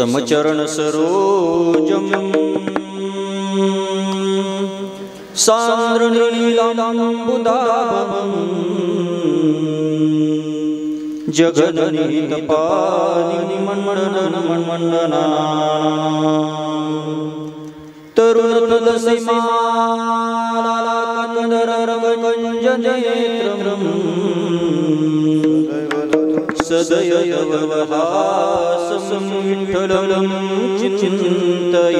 समचरण सरोजम सांद्रनीलाम्बुदाभं जगन्नितपानि मण्डना तरुण तुलसीमालाकन्दररवकञ्जनेत्रं सदयवहासं विठ्ठलं चिन्तय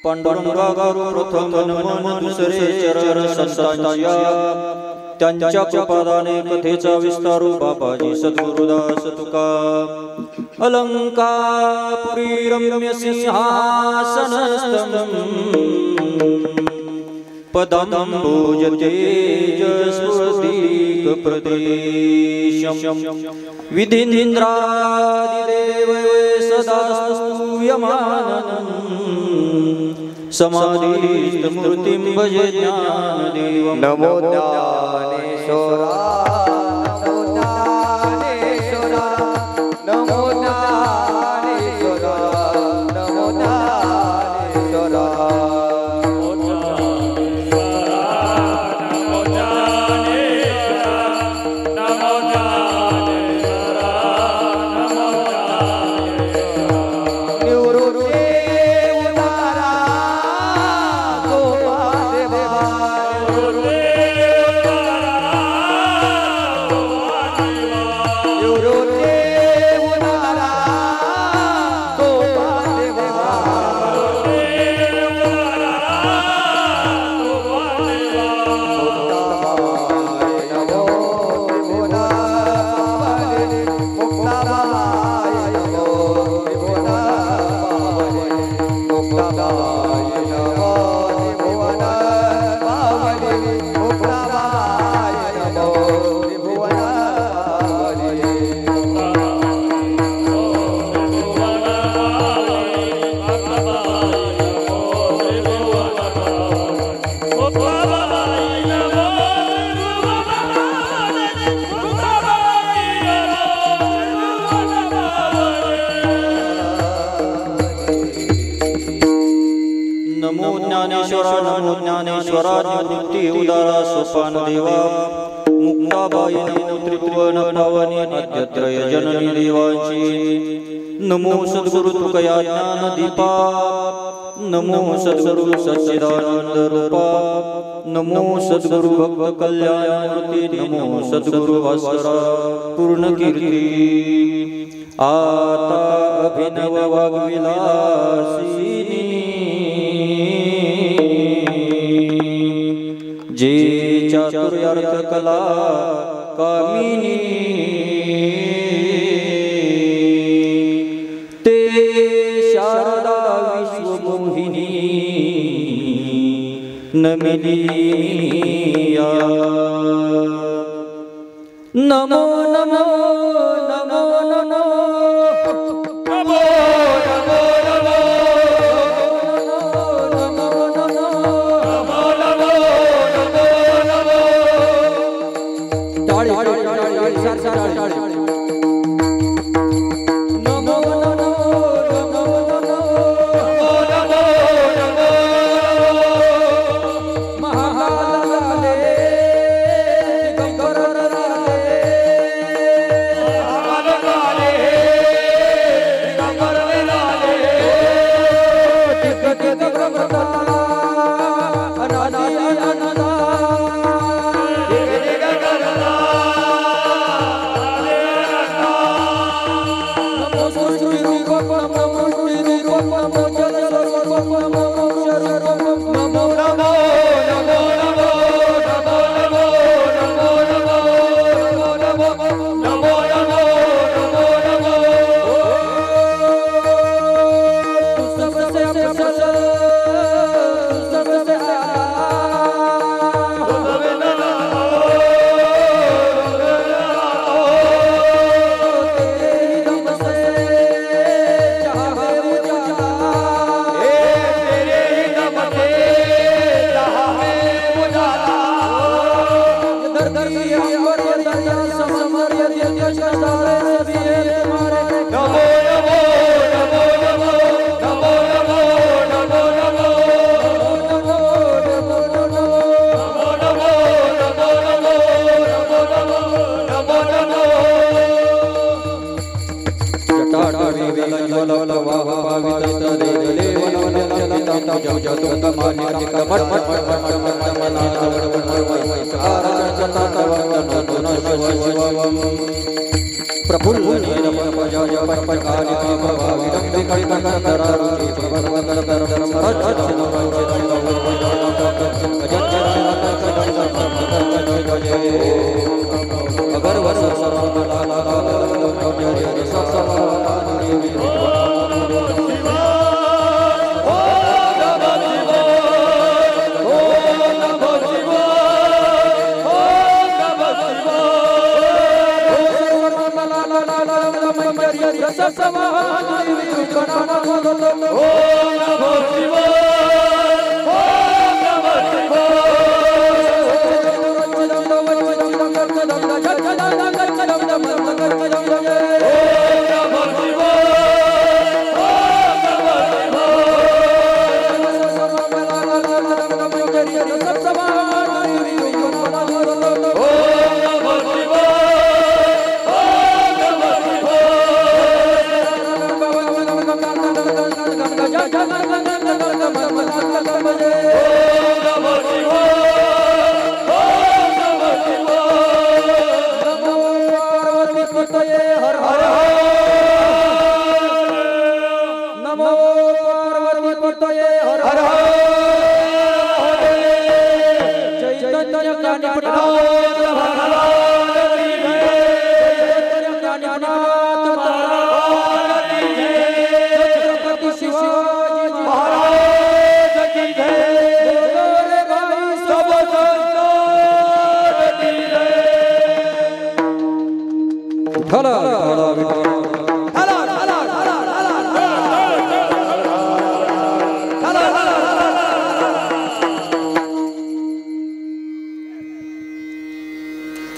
पांडुरंगा प्रथम नमन दुसरे चरण संतांच्या त्यांच्या कृपादाने कथेचा विस्तारू बाबाजी सद्गुरुदास तुका अलंकापुरी रम्य सिंहासनस्थं पदंबुज तेजस्फुरतीक प्रदेशं विधीन्द्रादिदेव सदा स्तूयमानं समाधिस्थ मूर्तिं भजे ज्ञानदेवं नमो ज्ञानेश्वरा नमो ज्ञानेश्वरा नमो ज्ञानेश्वरा नमो ज्ञानेश्वरा नमो ज्ञानेश्वरा निवृत्ति उदारा सोपान देवा मुक्ताबाई त्रिभुवन पावनी आद्यत्रय जननी देवांची नमो सद्गुरु तुकया ज्ञान दीपा नमो सद्गुरु सच्चिदानंद रूपा नमो सद्गुरु भक्त कल्याण मूर्ति नमो सद्गुरु भास्करा पूर्ण कीर्ती आता अभिनव वाग्विलासिनी जे चातुर्यार्थ कला कामिनी ते शारदा विश्वमोहिनी नमिलिया नमो नमो नमो नमो नमो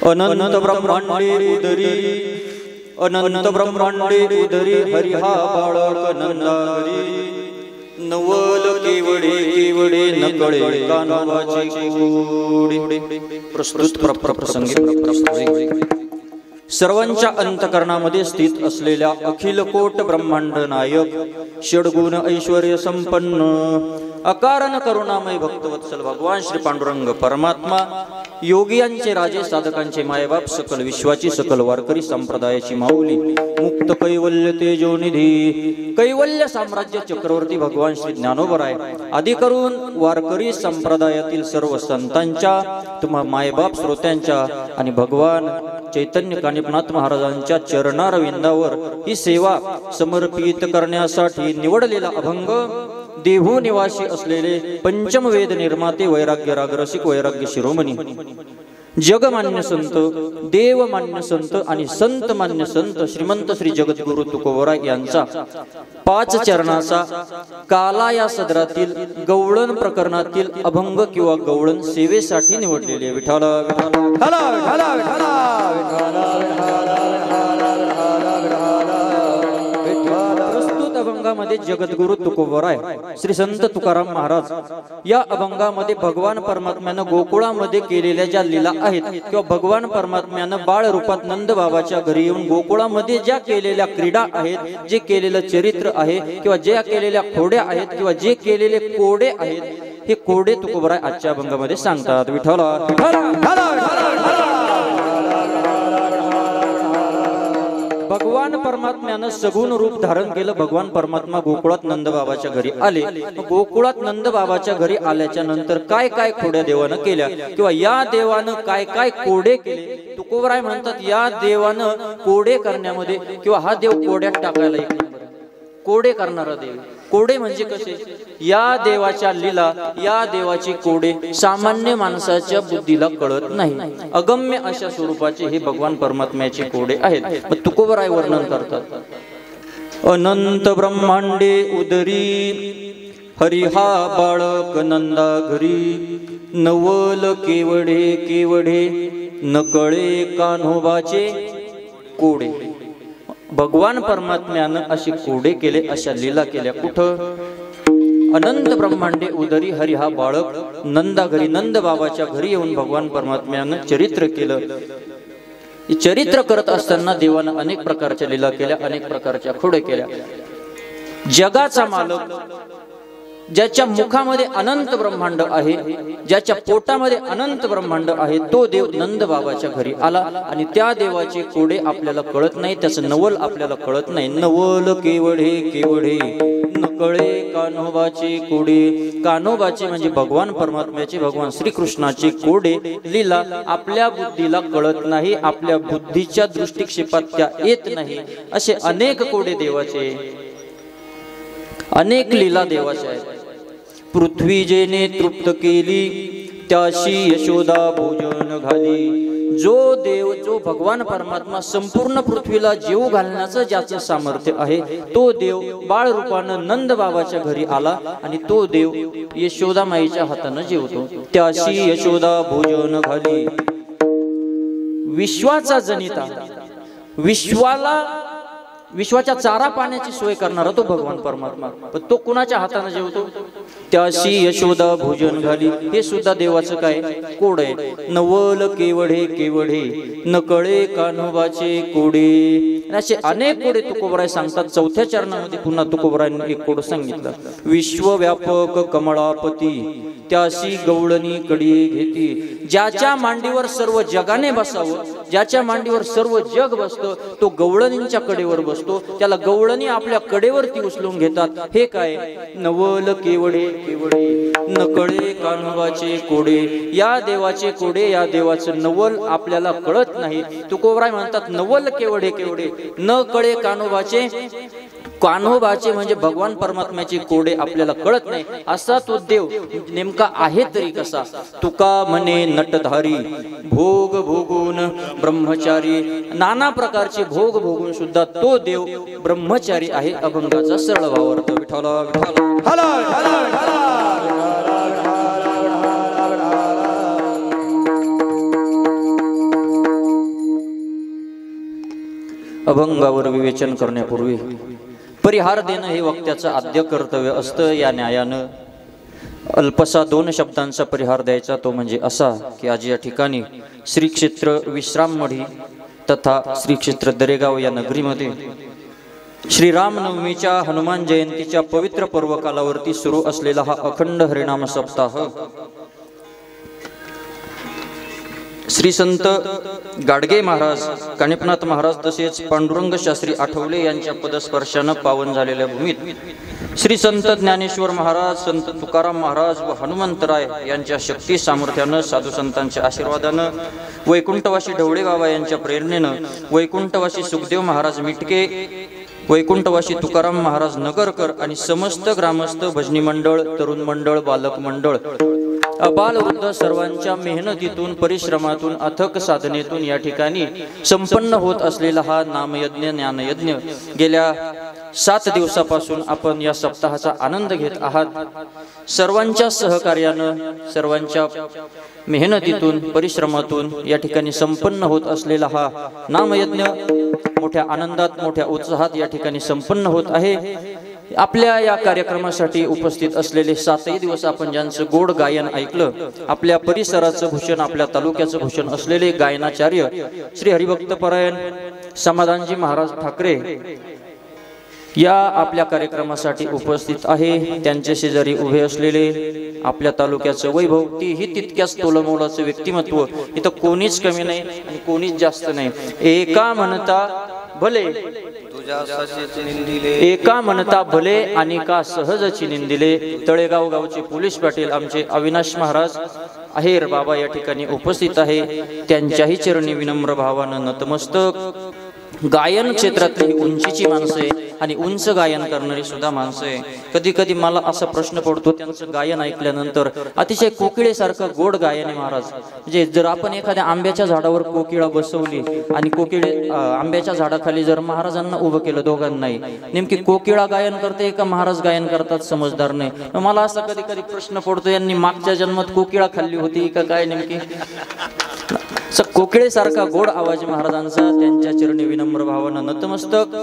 अनंत ब्रह्मांडे उदरी अनंत ब्रह्मांडे उदरी हरी हा बाळक नंदारी नवल केवडे केवडे नकळे कानवाची कोडी प्रस्तुत प्रसंगी सर्वांच्या अंतकरणामध्ये स्थित असलेल्या अखिल कोट ब्रह्मांड नायक षडगुण ऐश्वर्य संपन्न अकारण करुणामय भक्तवत्सल भगवान श्री पांडुरंग परमात्मा योगियांचे राजे साधकांचे मायबाप सकल विश्वाची सकल वारकरी संप्रदायाची माऊली मुक्त कैवल्य तेजोनिधी कैवल्य साम्राज्य चक्रवर्ती भगवान श्री ज्ञानोबराय आदी करून वारकरी संप्रदायातील सर्व संतांच्या तुम्हा मायबाप श्रोत्यांच्या आणि भगवान चैतन्य कानिपनाथ महाराजांच्या चरणारविंदावर ही सेवा समर्पित करण्यासाठी निवडलेला अभंग देहू निवासी असलेले पंचम वेद निर्माते वैराग्य रागरसिक वैराग्य शिरोमणी जगमान्य संत देवमान्य संत आणि संत मान्य संत श्रीमंत श्री जगद्गुरु तुकोबराय यांचा 5 चरणाचा काला या सदरातील गवळण प्रकरणातील अभंग किंवा गवळण सेवेसाठी निवडलेले विठाला प्रस्तुत अभंगामध्ये जगद्गुरु तुकोबराय श्री संत तुकाराम महाराज या अभंगामध्ये भगवान परमात्म्यानं गोकुळामध्ये केलेल्या ज्या लीला आहेत किंवा भगवान परमात्म्यानं बाळ रूपात नंद बाबाच्या घरी येऊन गोकुळामध्ये ज्या केलेल्या क्रीडा आहेत जे केलेलं चरित्र आहे किंवा ज्या केलेल्या खोड्या आहेत किंवा जे केलेले कोडे आहेत हे कोडे तुकोबराय आजच्या अभंगामध्ये सांगतात भगवान परमात्म्यानं सगुण रूप धारण केलं भगवान परमात्मा गोकुळात नंद बाबाच्या घरी आले गोकुळात नंद बाबाच्या घरी आल्याच्या नंतर काय काय खोड्या देवानं केल्या किंवा या देवानं काय काय कोडे केले तुकोबराय म्हणतात या देवानं कोडे करण्यामध्ये किंवा हा देव कोड्यात टाकायला एक कोडे करणारा देव कोडे म्हणजे कसे या देवाच्या लीला या देवाचे कोडे सामान्य माणसाच्या बुद्धीला कळत नाही अगम्य अशा स्वरूपाचे हे भगवान परमात्म्याचे कोडे आहेत मग तुकोबराय वर्णन करतात अनंत ब्रह्मांडे उदरी हरिहा बाळक नंदा घरी नवल केवढे केवढे नकळे कान्होबाचे कोडे भगवान परमात्म्यानं अशी कोडे केले अशा लीला केल्या कुठं अनंत ब्रह्मांडे उदरी हरी हा बाळक नंदा घरी नंद बाबाच्या घरी येऊन भगवान परमात्म्यानं चरित्र केलं चरित्र करत असताना देवानं अनेक प्रकारच्या लीला केल्या अनेक प्रकारच्या खोडे केल्या जगाचा मालक ज्याच्या मुखामध्ये अनंत ब्रह्मांड आहे ज्याच्या पोटामध्ये अनंत ब्रह्मांड आहे तो देव नंद बाबाच्या घरी आला आणि त्या देवाचे कोडे आपल्याला कळत नाही त्याचं नवल आपल्याला कळत नाही नवल केवढे केवढे नकळे कान्होबाचे कोडे कान्होबाचे म्हणजे भगवान परमात्म्याचे भगवान श्रीकृष्णाचे कोडे लीला आपल्या बुद्धीला कळत नाही आपल्या बुद्धीच्या दृष्टिक्षेपात त्या येत नाही असे अनेक कोडे देवाचे अनेक लीला देवाच्या आहेत पृथ्वी जेने तृप्त केली त्याशी यशोदा भोजन घाली जो देव जो भगवान परमात्मा संपूर्ण पृथ्वीला जेव घालण्याचं ज्याचं सामर्थ्य आहे तो देव बाळ रूपानं नंद बाबाच्या घरी आला आणि तो देव यशोदा माईच्या हातानं जेवतो त्याशी यशोदा भोजन घाली विश्वाचा जनिता विश्वाच्या चारा पाण्याची सोय करणारा तो भगवान परमात्मा पण तो कुणाच्या हाताने जेवतो त्याशी यशोदा भोजन घाली हे सुद्धा देवाचं काय कोड आहे नवल केवढे केवढे नकळे कान्होबाचे कोडे असे अनेक कोडे तुकोबराय सांगतात चौथ्या चरणामध्ये पुन्हा तुकोबरायने एक कोड सांगितलं विश्वव्यापक कमळापती त्याशी गवळणी कडी घेती ज्याच्या मांडीवर सर्व जगाने बसावं ज्याच्या मांडीवर सर्व जग बसतं तो गवळणींच्या कडेवर बसतो त्याला गवळणी आपल्या कडेवरती उचलून घेतात हे काय नवल केवढे केवढे नकळे कान्होबाचे कोडे या देवाचे कोडे या देवाचं नवल आपल्याला कळत नाही तुकोबराय म्हणतात नवल केवढे केवढे न कळे कान्होबाचे कान्होबाचे म्हणजे भगवान परमात्म्याचे कोडे आपल्याला कळत नाही असा तो देव नेमका आहे तरी कसा तुका म्हणे नटधारी भोग भोगून ब्रह्मचारी नाना प्रकारचे भोग भोगून सुद्धा तो देव ब्रह्मचारी आहे अभंगाचा सरळ भावार्थ विठ्ठला अभंगावर विवेचन करण्यापूर्वी परिहार देणं हे वक्त्याचं आद्य कर्तव्य असतं या न्यायानं अल्पसा 2 शब्दांचा परिहार द्यायचा तो म्हणजे असा की आज या ठिकाणी श्री क्षेत्र विश्राममढी तथा श्री क्षेत्र दरेगाव या नगरीमध्ये श्रीरामनवमीच्या हनुमान जयंतीच्या पवित्र पर्वकालावरती सुरू असलेला हा अखंड हरिनाम सप्ताह श्री संत गाडगे महाराज कानिपनाथ महाराज तसेच पांडुरंग शास्त्री आठवले यांच्या पदस्पर्शानं पावन झालेल्या भूमीत श्री संत ज्ञानेश्वर महाराज संत तुकाराम महाराज व हनुमंतराय यांच्या शक्ती सामर्थ्यानं साधू संतांच्या आशीर्वादानं वैकुंठवासी ढवळे बाबा यांच्या प्रेरणेनं वैकुंठवासी सुखदेव महाराज मिटके वैकुंठवासी तुकाराम महाराज नगरकर आणि समस्त ग्रामस्थ भजनी मंडळ, तरुण मंडळ, बालक मंडळ, अबाल वृद्ध सर्वांच्या मेहनतीतून, परिश्रमातून, अथक साधनेतून या ठिकाणी संपन्न होत असलेला हा नामयज्ञ, ज्ञानयज्ञ गेल्या 7 दिवसापासून आपण या सप्ताहाचा आनंद घेत आहात। सर्वांच्या सहकार्यानं, सर्वांच्या मेहनतीतून, परिश्रमातून या ठिकाणी संपन्न होत असलेला हा नामयज्ञ मोठ्या आनंदात, मोठ्या उत्साहात या ठिकाणी संपन्न होत आहे। आपल्या या कार्यक्रमासाठी उपस्थित असलेले 7 दिवस आपण ज्यांचं गोड गायन ऐकलं, आपल्या परिसराचं भूषण, आपल्या तालुक्याचं भूषण असलेले गायनाचार्य श्री हरिभक्तपरायण समाधानजी महाराज ठाकरे या आपल्या कार्यक्रमासाठी उपस्थित आहे। त्यांच्या शेजारी उभे असलेले आपल्या तालुक्याचं वैभव, तीही तितक्याच तोलमोलाचं व्यक्तिमत्व, इथं कोणीच कमी नाही आणि कोणीच जास्त नाही। एका म्हणता भले, एका म्हणता भले आणि का सहजची निंदिले। तळेगाव गावचे पोलीस पाटील आमचे अविनाश महाराज आहेर बाबा या ठिकाणी उपस्थित आहे। त्यांच्याही चरणी विनम्र भावानं नतमस्तक। गायन क्षेत्रातली उंचीची माणसं आहे आणि उंच गायन करणारी सुद्धा माणसं आहे। कधी कधी मला असा प्रश्न पडतो, त्यांचं गायन ऐकल्यानंतर अतिशय कोकिळेसारखं गोड गायन आहे महाराज। म्हणजे जर आपण एखाद्या आंब्याच्या झाडावर कोकिळा बसवली आणि कोकिळे आंब्याच्या झाडाखाली जर महाराजांना उभं केलं दोघांनाही, नेमकी कोकिळा गायन करते का महाराज गायन करतात समजदार नाही। मला असा कधी कधी प्रश्न पडतो, यांनी मागच्या जन्मात कोकिळा खाल्ली होती का काय नेमकी। कोकिळेसारखा गोड आवाज महाराजांचा, त्यांच्या चरणी विनम्र भावानं नतमस्तक।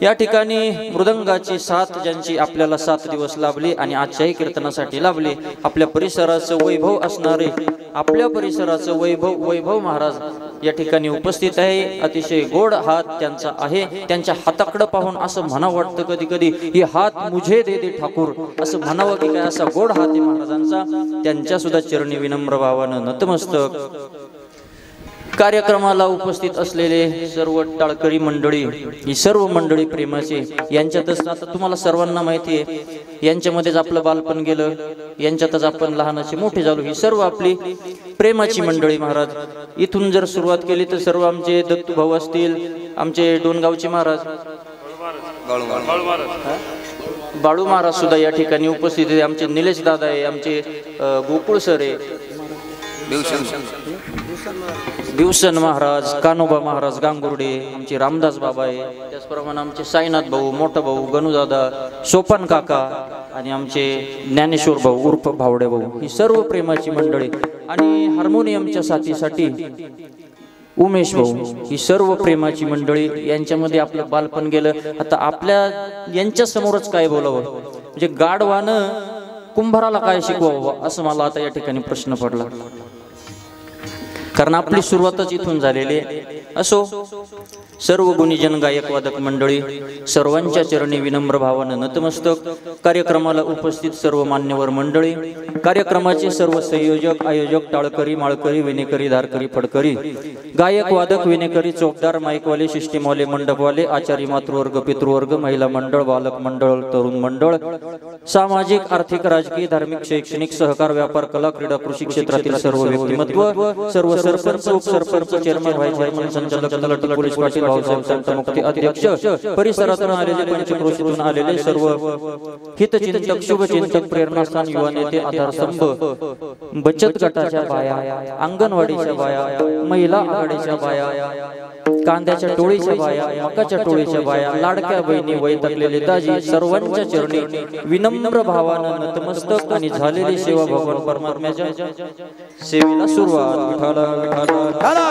या ठिकाणी मृदंगाची साथ ज्यांची आपल्याला 7 दिवस लाभली आणि आजच्याही कीर्तनासाठी लाभली, आपल्या परिसराचं वैभव असणारे, आपल्या परिसराचं वैभव महाराज या ठिकाणी उपस्थित आहे। अतिशय गोड हात त्यांचा आहे। त्यांच्या हाताकडे पाहून असं म्हणावं वाटतं कधी कधी, हे हात मुझे दे दे ठाकूर, असं म्हणावं की काय, असा गोड हात आहे महाराजांचा। त्यांच्या सुद्धा चरणी विनम्र भावानं नतमस्तक। कार्यक्रमाला उपस्थित असलेले सर्व टाळकरी मंडळी, ही सर्व मंडळी प्रेमाचे, यांच्यातच आता तुम्हाला सर्वांना माहिती आहे, यांच्यामध्येच आपलं बालपण गेलं, यांच्यातच आपण लहानाचे मोठे झालो। ही सर्व आपली प्रेमाची मंडळी महाराज। इथून जर सुरुवात केली तर सर्व आमचे दत्तू भाऊ असतील, आमचे डोनगावचे महाराज, बाळू महाराज सुद्धा या ठिकाणी उपस्थित आहे, आमचे निलेश दादा आहे, आमचे गोकुळ सर आहे, दिवसन महाराज, कानोबा महाराज गांगुर्डे, आमचे रामदास बाबा आहे, त्याचप्रमाणे आमचे साईनाथ भाऊ, मोठा भाऊ गणूदादा, सोपान काका आणि आमचे ज्ञानेश्वर भाऊ उर्फ भावडे भाऊ, ही सर्व प्रेमाची मंडळी। आणि हार्मोनियमच्या साथीसाठी उमेश भाऊ, ही सर्व प्रेमाची मंडळी। यांच्यामध्ये आपलं बालपण गेलं, आता आपल्या यांच्या समोरच काय बोलावं, म्हणजे गाढवानं कुंभाराला काय शिकवावं असं मला आता या ठिकाणी प्रश्न पडला, कारण आपली सुरुवातच इथून झालेली आहे। असो, सर्व गुणीजन गायक वादक मंडळी सर्वांच्या चरणी विनम्र भावानं नतमस्तक। कार्यक्रमाला उपस्थित सर्व मान्यवर मंडळी, कार्यक्रमाचे सर्व संयोजक, आयोजक, टाळकरी, माळकरी, विनेकरी, धारकरी, फडकरी, गायक वादक, विनेकरी, चौकदार, माईकवाले, सिस्टीमवाले, मंडपवाले, आचारी, मातृवर्ग, पितृवर्ग, महिला मंडळ, बालक मंडळ, तरुण मंडळ, सामाजिक, आर्थिक, राजकीय, धार्मिक, शैक्षणिक, सहकार, व्यापार, कला, क्रीडा, कृषी क्षेत्रातील सर्व व्यक्तिमत्व, सर्व सरपंच, उपसरपंच, चेअरमन, व्हाईस चेअरमन, संचालक, तलाठी, पोलीस पाटील, भाऊसाहेब संतमुक्ती अध्यक्ष, परिसरातून आलेले, पंचक्रोशीतून आलेले सर्व हितचिंतक, शुभचिंतक, प्रेरणास्थान, युवा नेते, आधारस्तंभ, बचत गटाच्या बाया, अंगणवाडीच्या बाया, महिला आघाडीच्या बाया, कांद्याच्या टोळीच्या बाया, मकाच्या टोळीच्या बाया, लाडक्या बहिणी, वैतागलेले दाजी, सर्वांच्या चरणी विनम्र भावानं नतमस्तक। आणि झालेली सेवा भगवान परमात्म्याच्या सेवेला सुरुवात। विठाला विठाला।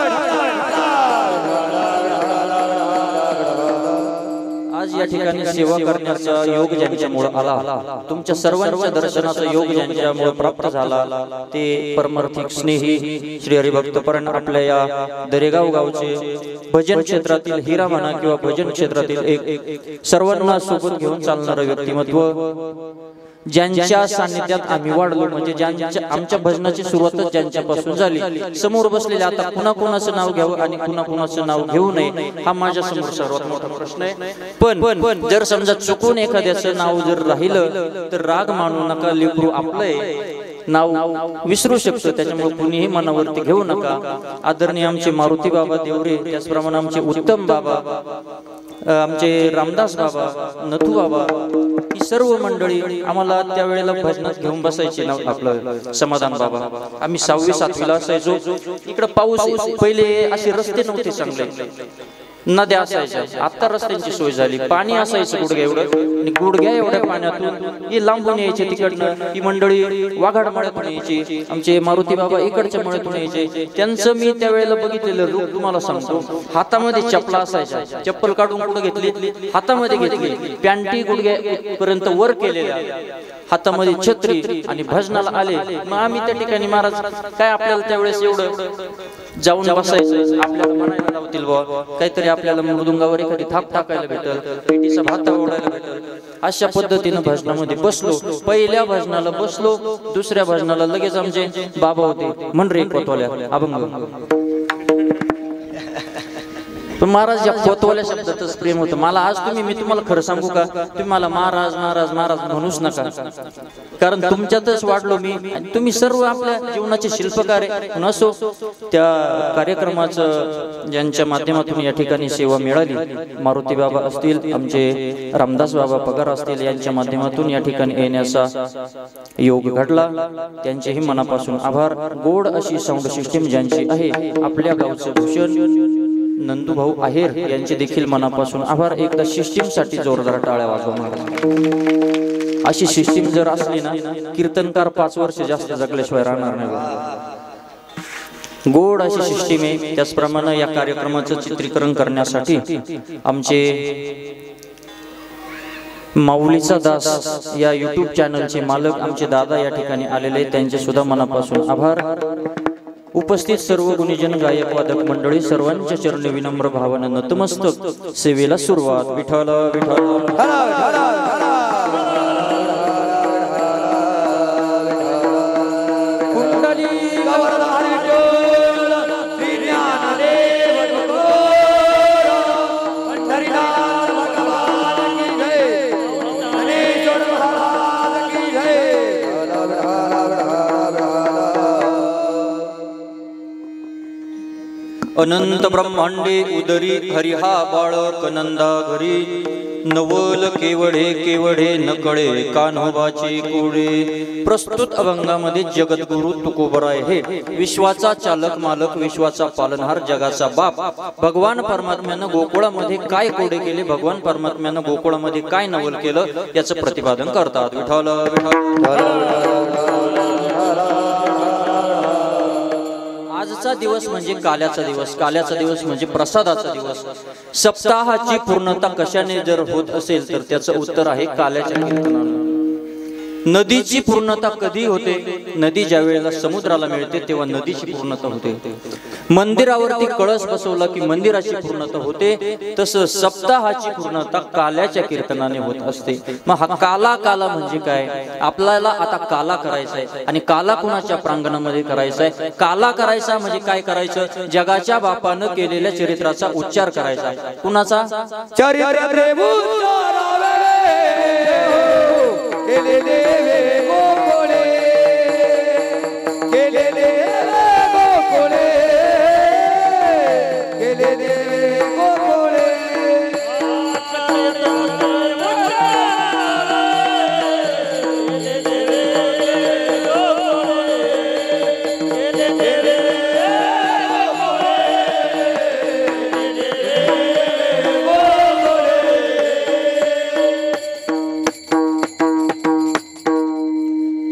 आज या ठिकाणी सेवा करण्याचा योग ज्यांच्यामुळे आला, तुमच्या सर्वांच्या दर्शनाचा योग ज्यांच्यामुळे प्राप्त झाला, ते परमार्थिक स्नेही श्री हरिभक्तपरायण आपल्या या दरेगाव गावचे भजन क्षेत्रातील हिरा म्हणा किंवा भजन क्षेत्रातील एक सर्वांना सोबत घेऊन चालणारं व्यक्तिमत्व, ज्यांच्या सानिध्यात आम्ही वाढलो, म्हणजे ज्यांच्या आमच्या भजनाची सुरुवातच ज्यांच्यापासून झाली। समोर बसलेले आता कुणाकुणाचं नाव घ्यावं आणि कुणाकुणाचं नाव घेऊ नये हा माझ्या समोर सर्वात मोठा प्रश्न आहे। पण जर समजा चुकून एखाद्याचं नाव जर राहिलं तर राग मानू नका, लेकरू आपलंय, नाव विसरू शकतो, त्याच्यामुळे कुणीही मनावरती घेऊ नका। आदरणीय आमचे मारुती बाबा देवरे, त्याचप्रमाणे आमचे उत्तम बाबा, आमचे रामदास बाबा, नथू बाबा, ही सर्व मंडळी आम्हाला त्यावेळेला भजनात घेऊन बसायची ना. आपलं समाधान बाबा, आम्ही 6वी 7वीला असायचो. इकडं पाऊस, पहिले असे रस्ते नव्हते चांगले, नद्या असायच्या. आता रस्त्यांची सोय झाली. पाणी असायचं गुडघ्या एवढं, आणि गुडघ्या एवढ्या पाण्यातून ही लांबून यायचे तिकडनं. ही मंडळी वाघाड मळ्यातून यायची, आमचे मारुती बाबा इकडच्या मळ्यातून यायचे. त्यांचं मी त्यावेळेला बघितलेलं रूप तुम्हाला सांगतो. हातामध्ये चपला असायच्या, चप्पल काढून कुठं घेतली, हातामध्ये घेतली, पॅन्टी गुडघ्यापर्यंत वर केलेल्या, हातामध्ये छत्री, आणि भजनाला आले. मग आम्ही त्या ठिकाणी महाराज काय आपल्याला त्यावेळेस एवढं जाऊन बसायचं, आपल्याला म्हणायला लावतील बुवा काहीतरी, आपल्याला मृदुंगावर एखादी थाप टाकायला भेटल, पेटीचा भात ओढायला भेटल. अशा पद्धतीनं भजनामध्ये बसलो. पहिल्या भजनाला बसलो, दुसऱ्या भजनाला लगेच आमचे बाबा होते म्हणरे कोतवाल्या अभंग. पण महाराज या कोतवाल्या शब्दातच प्रेम होतं मला. आज मी तुम्हाला खरं सांगू का, तुम्ही मला महाराज महाराज महाराज म्हणूच नका, कारण तुमच्यातच वाढलो मी. तुम्ही सर्व आपल्या जीवनाचे शिल्पकार आहे. असो, त्या कार्यक्रमाचं ज्यांच्या माध्यमातून या ठिकाणी सेवा मिळाली, मारुती बाबा असतील, आमचे रामदास बाबा पगार असतील, यांच्या माध्यमातून या ठिकाणी येण्याचा योग घडला, त्यांचेही मनापासून आभार. गोड अशी साऊंड सिस्टीम ज्यांची आहे, आपल्या गावचं भूषण नंदू भाऊ आहेर यांचे देखील मनापासून आभार. एकदा सिस्टीम साठी जोरदार टाळ्या वाजवा. अशी सिस्टीम जर असली ना, कीर्तनकार 5 वर्ष जास्त जगल्याशिवाय राहणार नाही. गोड अशी सिस्टीम आहे. त्याचप्रमाणे या कार्यक्रमाचं चित्रीकरण करण्यासाठी आमचे माऊलीचा दास या युट्यूब चॅनलचे मालक आमचे दादा या ठिकाणी आलेले, त्यांचे सुद्धा मनापासून आभार. उपस्थित सर्व गुणीजन, गायक, वादक मंडळी, सर्वांच्या चरणी विनम्र भावानं नतमस्तक. सेवेला सुरुवात. विठ्ठल विठ्ठल. अनंत ब्रह्मांडे उदरी हरिहा बाळक नंदा घरी, नवल केवढे केवढे नकळे कान्होबाची कुडे. प्रस्तुत अभंगामध्ये जगद्गुरु तुकोबराय हे विश्वाचा चालक मालक, विश्वाचा पालनहार, जगाचा बाप. भगवान परमात्म्यानं गोकुळामध्ये काय कोडे केले, भगवान परमात्म्यानं गोकुळामध्ये काय नवल केलं, याचं प्रतिपादन करतात. विठ्ठल विठ्ठल. आजचा दिवस म्हणजे काल्याचा दिवस, काल्याचा दिवस म्हणजे प्रसादाचा दिवस. सप्ताहाची पूर्णता कशाने जर होत असेल तर त्याचं उत्तर आहे काल्याच्या कीर्तनाने. नदीची पूर्णता कधी होते? नदी ज्या वेळेला समुद्राला मिळते तेव्हा नदीची पूर्णता होते. मंदिरावरती कळस बसवला की मंदिराची पूर्णता होते. तसं सप्ताहाची पूर्णता काल्याच्या कीर्तनाने होत असते. मग हा काला काला म्हणजे काय? आपल्याला आता काला करायचा आहे, आणि काला कुणाच्या प्रांगणामध्ये करायचा आहे? काला करायचा म्हणजे काय करायचं? जगाच्या बापानं केलेल्या चरित्राचा उच्चार करायचा. कुणाचा? चरित्र केले देवे गोकुळे, केले देवे गोकुळे, केले देवे गोकुळे.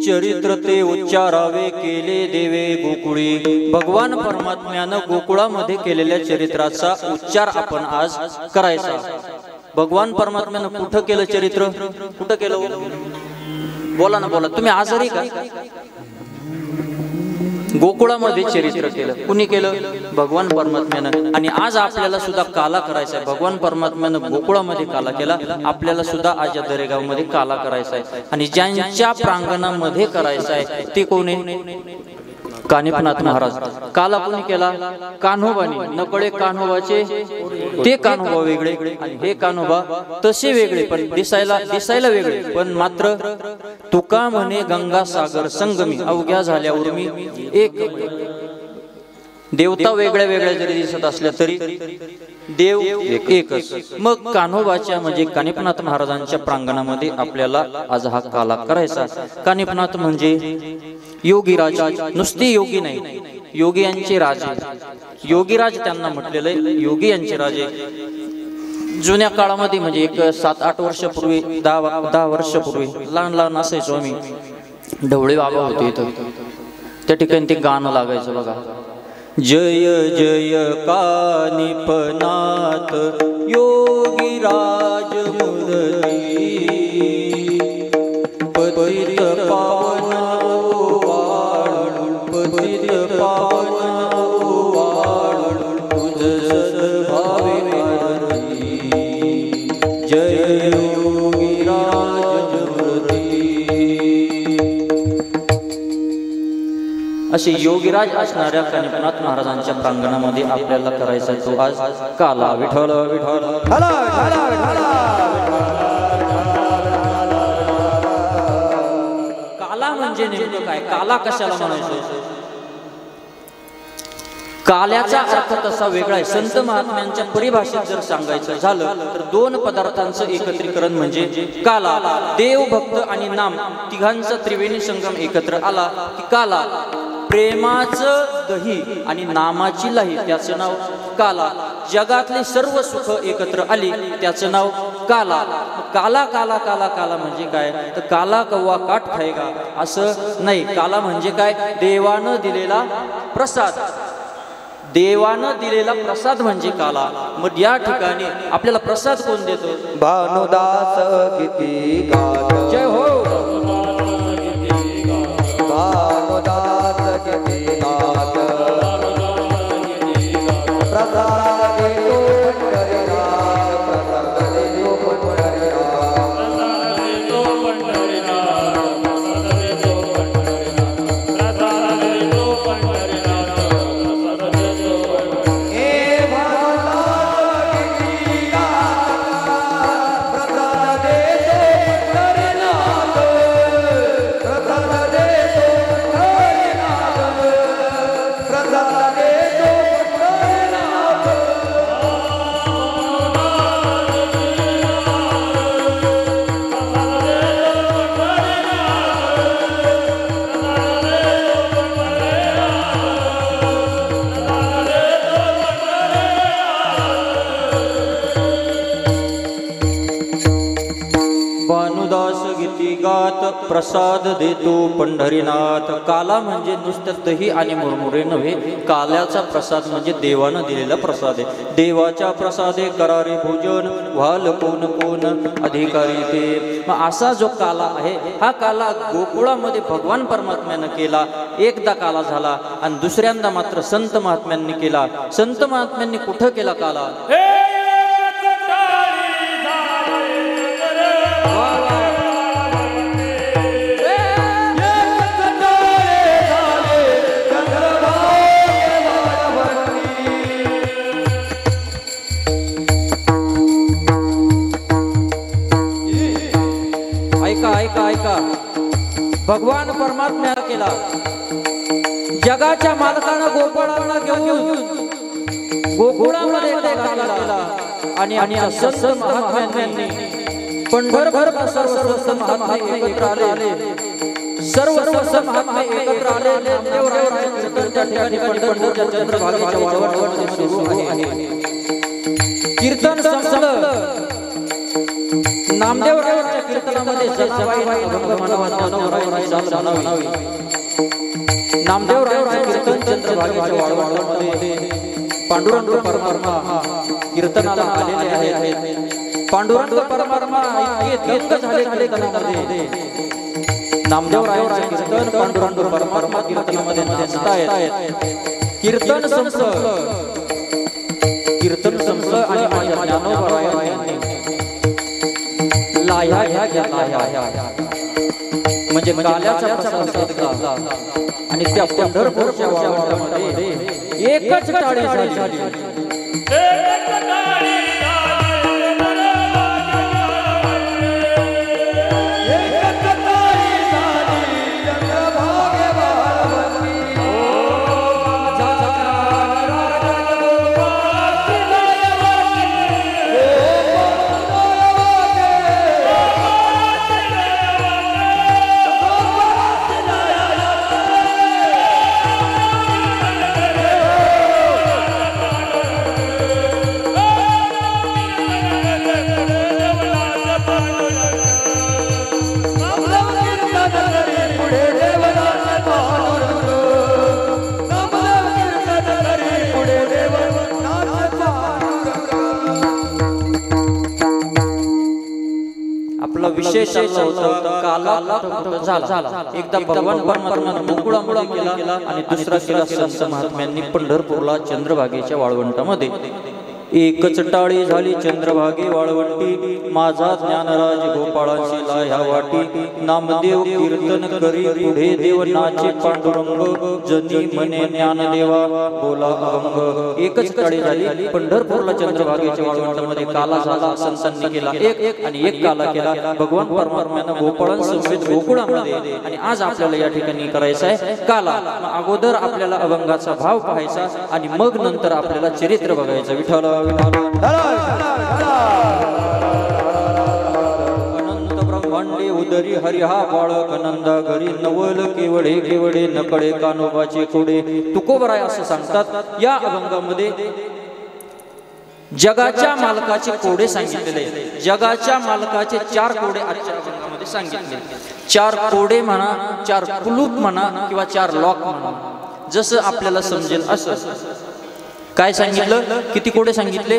चरित्र ते उच्चारावे केले देवे गोकुळी. भगवान परमात्म्यानं गोकुळामध्ये केलेल्या चरित्राचा उच्चार आपण आज करायचा. भगवान परमात्म्यानं कुठं केलं चरित्र? कुठं केलं? बोला ना, बोला. तुम्ही आजारी का? गोकुळामध्ये चरित्र केलं. कुणी केलं? भगवान परमात्म्यानं. आणि आज आपल्याला सुद्धा काला करायचा आहे. भगवान परमात्म्यानं गोकुळामध्ये काला केला, आपल्याला सुद्धा आज या दरेगाव मध्ये काला करायचा आहे. आणि ज्यांच्या प्रांगणामध्ये करायचा आहे ते कोण आहे? कानिफनाथ महाराज. काला कोणी केला? कान्होबानी. नकळे कान्होबाचे ते कान्होबा वेगळे, आणि हे कान्होबा तसे वेगळे, पण दिसायला वेगळे. पण मात्र तुका म्हणे गंगा सागर संगमी, अवघ्या झाल्यावर मी एक. देवता वेगळ्या वेगळ्या जरी दिसत असल्या तरी देव एकच. मग कान्होबाच्या म्हणजे कानिफनाथ महाराजांच्या प्रांगणामध्ये आपल्याला आज हा काला करायचा. कानिफनाथ म्हणजे योगीराज, नुसते योगी नाही, योगी यांचे राजे, योगीराज त्यांना म्हटलेलं आहे, योगी यांचे राजे. जुन्या काळामध्ये म्हणजे एक 7-8 वर्षापूर्वी 10 वर्षापूर्वी लहान लहान असायचो आम्ही, ढवळे बाबा होते इथं, त्या ठिकाणी ते गाणं लागायचं बघा. जय जय कानिफनाथ योगीराज मुरली, पतित पावन ओवाळून, पतित पावन ओवाळून तुझ सद्भावे करती. जय योगीराज मुरली. असे योगीराज असणाऱ्या कानिफनाथ महाराजांच्या प्रांगणामध्ये आपल्याला करायचा तो आज काला. विठ्ठल विठ्ठल काला म्हणजे नेमकं काय, काला कशाला म्हणायचं? काल्याचा अर्थ तसा वेगळा आहे. संत महात्म्यांच्या परिभाषेत जर सांगायचं झालं तर 2 पदार्थांचं एकत्रीकरण म्हणजे काला. देव, भक्त आणि नाम तिघांचा त्रिवेणी संगम एकत्र आला की काला. प्रेमाचं दही आणि नामाची लाही त्याचं नाव काला. जगातली सर्व सुख एकत्र आली त्याचं नाव काला. काला काला काला काला म्हणजे काय तर काला कव्वा काठ खायगा असं नाही. काला म्हणजे काय, देवानं दिलेला प्रसाद, देवानं दिलेला प्रसाद म्हणजे काला. मग या ठिकाणी आपल्याला प्रसाद कोण देतो? भानुदास किती गात. जय हो. भानुदास किती गात. प्रसाद देतो पंढरीनाथ, प्रसाद देतो प्रसाद देतो पंढरीनाथ. काला म्हणजे नुसतं दही आणि मुरमुरे नव्हे, काल्याचा प्रसाद म्हणजे देवानं दिलेला प्रसाद आहे. देवाच्या प्रसादे करारे भोजन, व्हाल कोण कोण अधिकारी ते. मग असा जो काला आहे हा काला गोकुळामध्ये भगवान परमात्म्यानं केला. एकदा काला झाला आणि दुसऱ्यांदा मात्र संत महात्म्यांनी केला. संत महात्म्यांनी कुठं केला काला? भगवान परमात्म्याला केला. जगाच्या मालकानं गोपाळांना घेऊन गोकुळामध्ये केला आणि संत महात्म्यांनी पंढरभर सर्व संत महात्मे एकत्र आले. सर्व संत महात्मे एकत्र आले. नामदेवरायांच्या ठिकाणी पंढरपूरच्या चंद्रभागेच्या वाळवंटामध्ये सुरू आहे. कीर्तन संपलं. नामदेवरायांच्या कीर्तनामध्ये जनाबाई अभंग म्हणावा, ज्ञानोबरायांची चाल म्हणावी. नामदेवरायांचे कीर्तन चंद्रभागेच्या वाळवंटामध्ये पांडुरंग परमात्मा कीर्तनाला आलेले आहेत. पांडुरंग परमात्मा इतके दंग झाले कीर्तनामध्ये. नामदेवरायांचे कीर्तन, पांडुरंग परमात्मा कीर्तनामध्ये नाचतायत. कीर्तन संपलं. कीर्तन संपलं आणि माझ्या ज्ञानोबरायांनी लाह्या घ्या म्हणजे काल्याचा प्रसाद घेतला आणि त्या पंढरपूरच्या वाळवंटामध्ये एकच टाळी झाली. विषय चालला होता काला झाला. एकदा भगवान परमात्म्याने मोकळा केला आणि दुसरा केला संत महात्म्यांनी पंढरपूरला चंद्रभागेच्या वाळवंटामध्ये. एकच टाळी झाली चंद्रभागे वाळवंटी, माझा ज्ञानराज गोपाळांशी ह्या वाटी. नामदेव कीर्तन करी पुढे देव नाचे पांडुरंग, जनी म्हणे ज्ञानदेवा बोला अभंग. एकच टाळी झाली पंढरपूरला चंद्रभागेच्या वाळवंटामध्ये. काला झाला संतांनी केला एक आणि एक काला केला भगवान परमात्म्यानं गोपाळांसमवेत गोकुळामध्ये. आणि आज आपल्याला या ठिकाणी करायचा आहे काला. अगोदर आपल्याला अभंगाचा भाव पाहायचा आणि मग नंतर आपल्याला चरित्र बघायचं. विठ्ठल अनंत ब्रह्मांडे उदरी हरी हा बाळक नंदा घरी, नवल केवडे केवडे नकडे कानोबाचे खोडे. तुकोबराय असं सांगतात या अभंगामध्ये जगाच्या मालकाचे कोडे सांगितलेले. जगाच्या मालकाचे 4 कोडे आजच्या अभंगामध्ये सांगितले. 4 कोडे म्हणा, 4 कुलूप म्हणा किंवा 4 लॉक म्हणा, जसं आपल्याला समजेल असं. काय सांगितलं? किती कोडे सांगितले?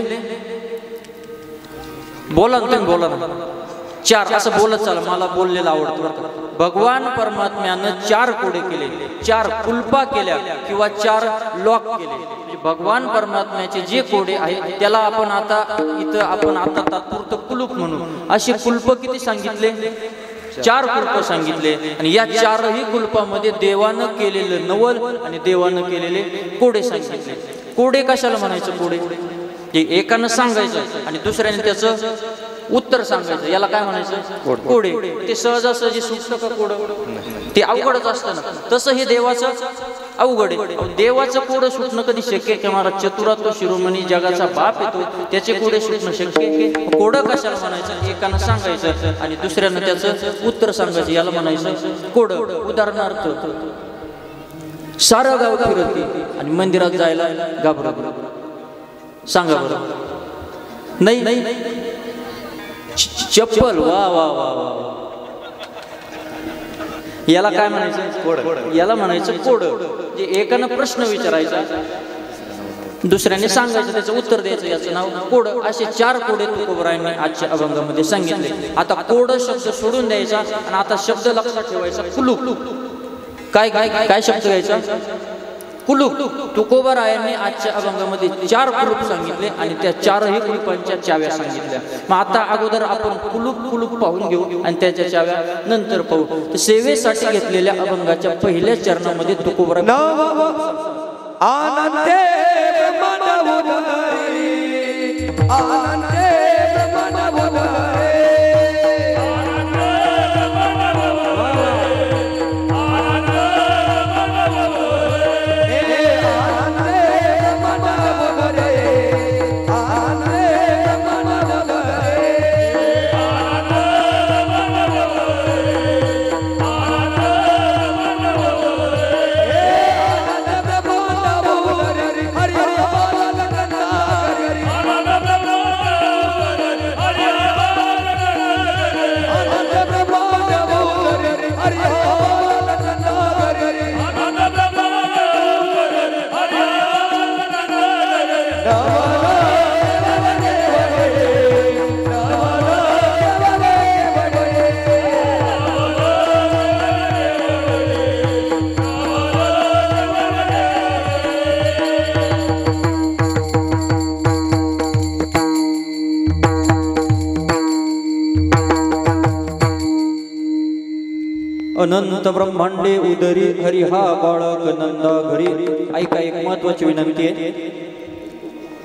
बोला तुम्ही, बोला ना. 4 असं बोलत चाल, मला बोललेलं आवडतं. भगवान परमात्म्यानं 4 कोडे केले, 4 कुलपा केल्या किंवा 4 लॉक केले. भगवान परमात्म्याचे जे कोडे आहेत त्याला आपण आता तात्पुरतं कुलूप म्हणू. असे कुलप किती सांगितले? 4 कुलप सांगितले. आणि या 4ही कुलपामध्ये देवानं केलेलं नवल आणि देवानं केलेले कोडे सांगितले. कोडे कशाला म्हणायचं? कोडे हे एकानं सांगायचं आणि दुसऱ्याने त्याचं उत्तर सांगायचं, याला काय म्हणायचं? कोडे. ते सहजासहजी सुटतं का कोड? ते अवघडच असतं ना. तसं हे देवाचं अवघड आहे. देवाचं कोड सुटणं कधी शक्य आहे? महाराज चतुरात्व शिरोमणी जगाचा बाप येतो, त्याचे कोडे सुटणं शक्य आहे? कोड कशाला म्हणायचं? एकानं सांगायचं आणि दुसऱ्यानं त्याचं उत्तर सांगायचं, याला म्हणायचं कोड. उदाहरणार्थ सारं गाव फिरते आणि मंदिरात जायला घाबरत. सांगा बरं. नाही चप्पल. वा वा वा वा. याला काय म्हणायचं? याला म्हणायचं कोड. जे एकानं प्रश्न विचारायचा, दुसऱ्याने सांगायचं, त्याचं उत्तर द्यायचं, याचं नाव कोड. असे 4 कोडे तुकोबरायांनी आजच्या अभंगामध्ये सांगितले. आता कोड शब्द सोडून द्यायचा आणि आता शब्द लक्षात ठेवायचा कुलूप. काय काय काय शब्द घ्यायचा? कुलूप. तुकोबरायांनी आजच्या अभंगामध्ये 4 कुलूप सांगितले आणि त्या 4ही कुलूपांच्या चाव्या सांगितल्या. मग आता अगोदर आपण कुलूप पाहून घेऊ आणि त्याच्या चाव्या नंतर पाहू. सेवेसाठी घेतलेल्या अभंगाच्या पहिल्या चरणामध्ये तुकोबरा आनंदे ब्रह्मांड उदरी, आनंदे ब्रह्मांड उदरी. अनंत ब्रह्मांडे उदरी हरी हा बाळक नंदा घरी. ऐका, एक महत्वाची विनंती आहे.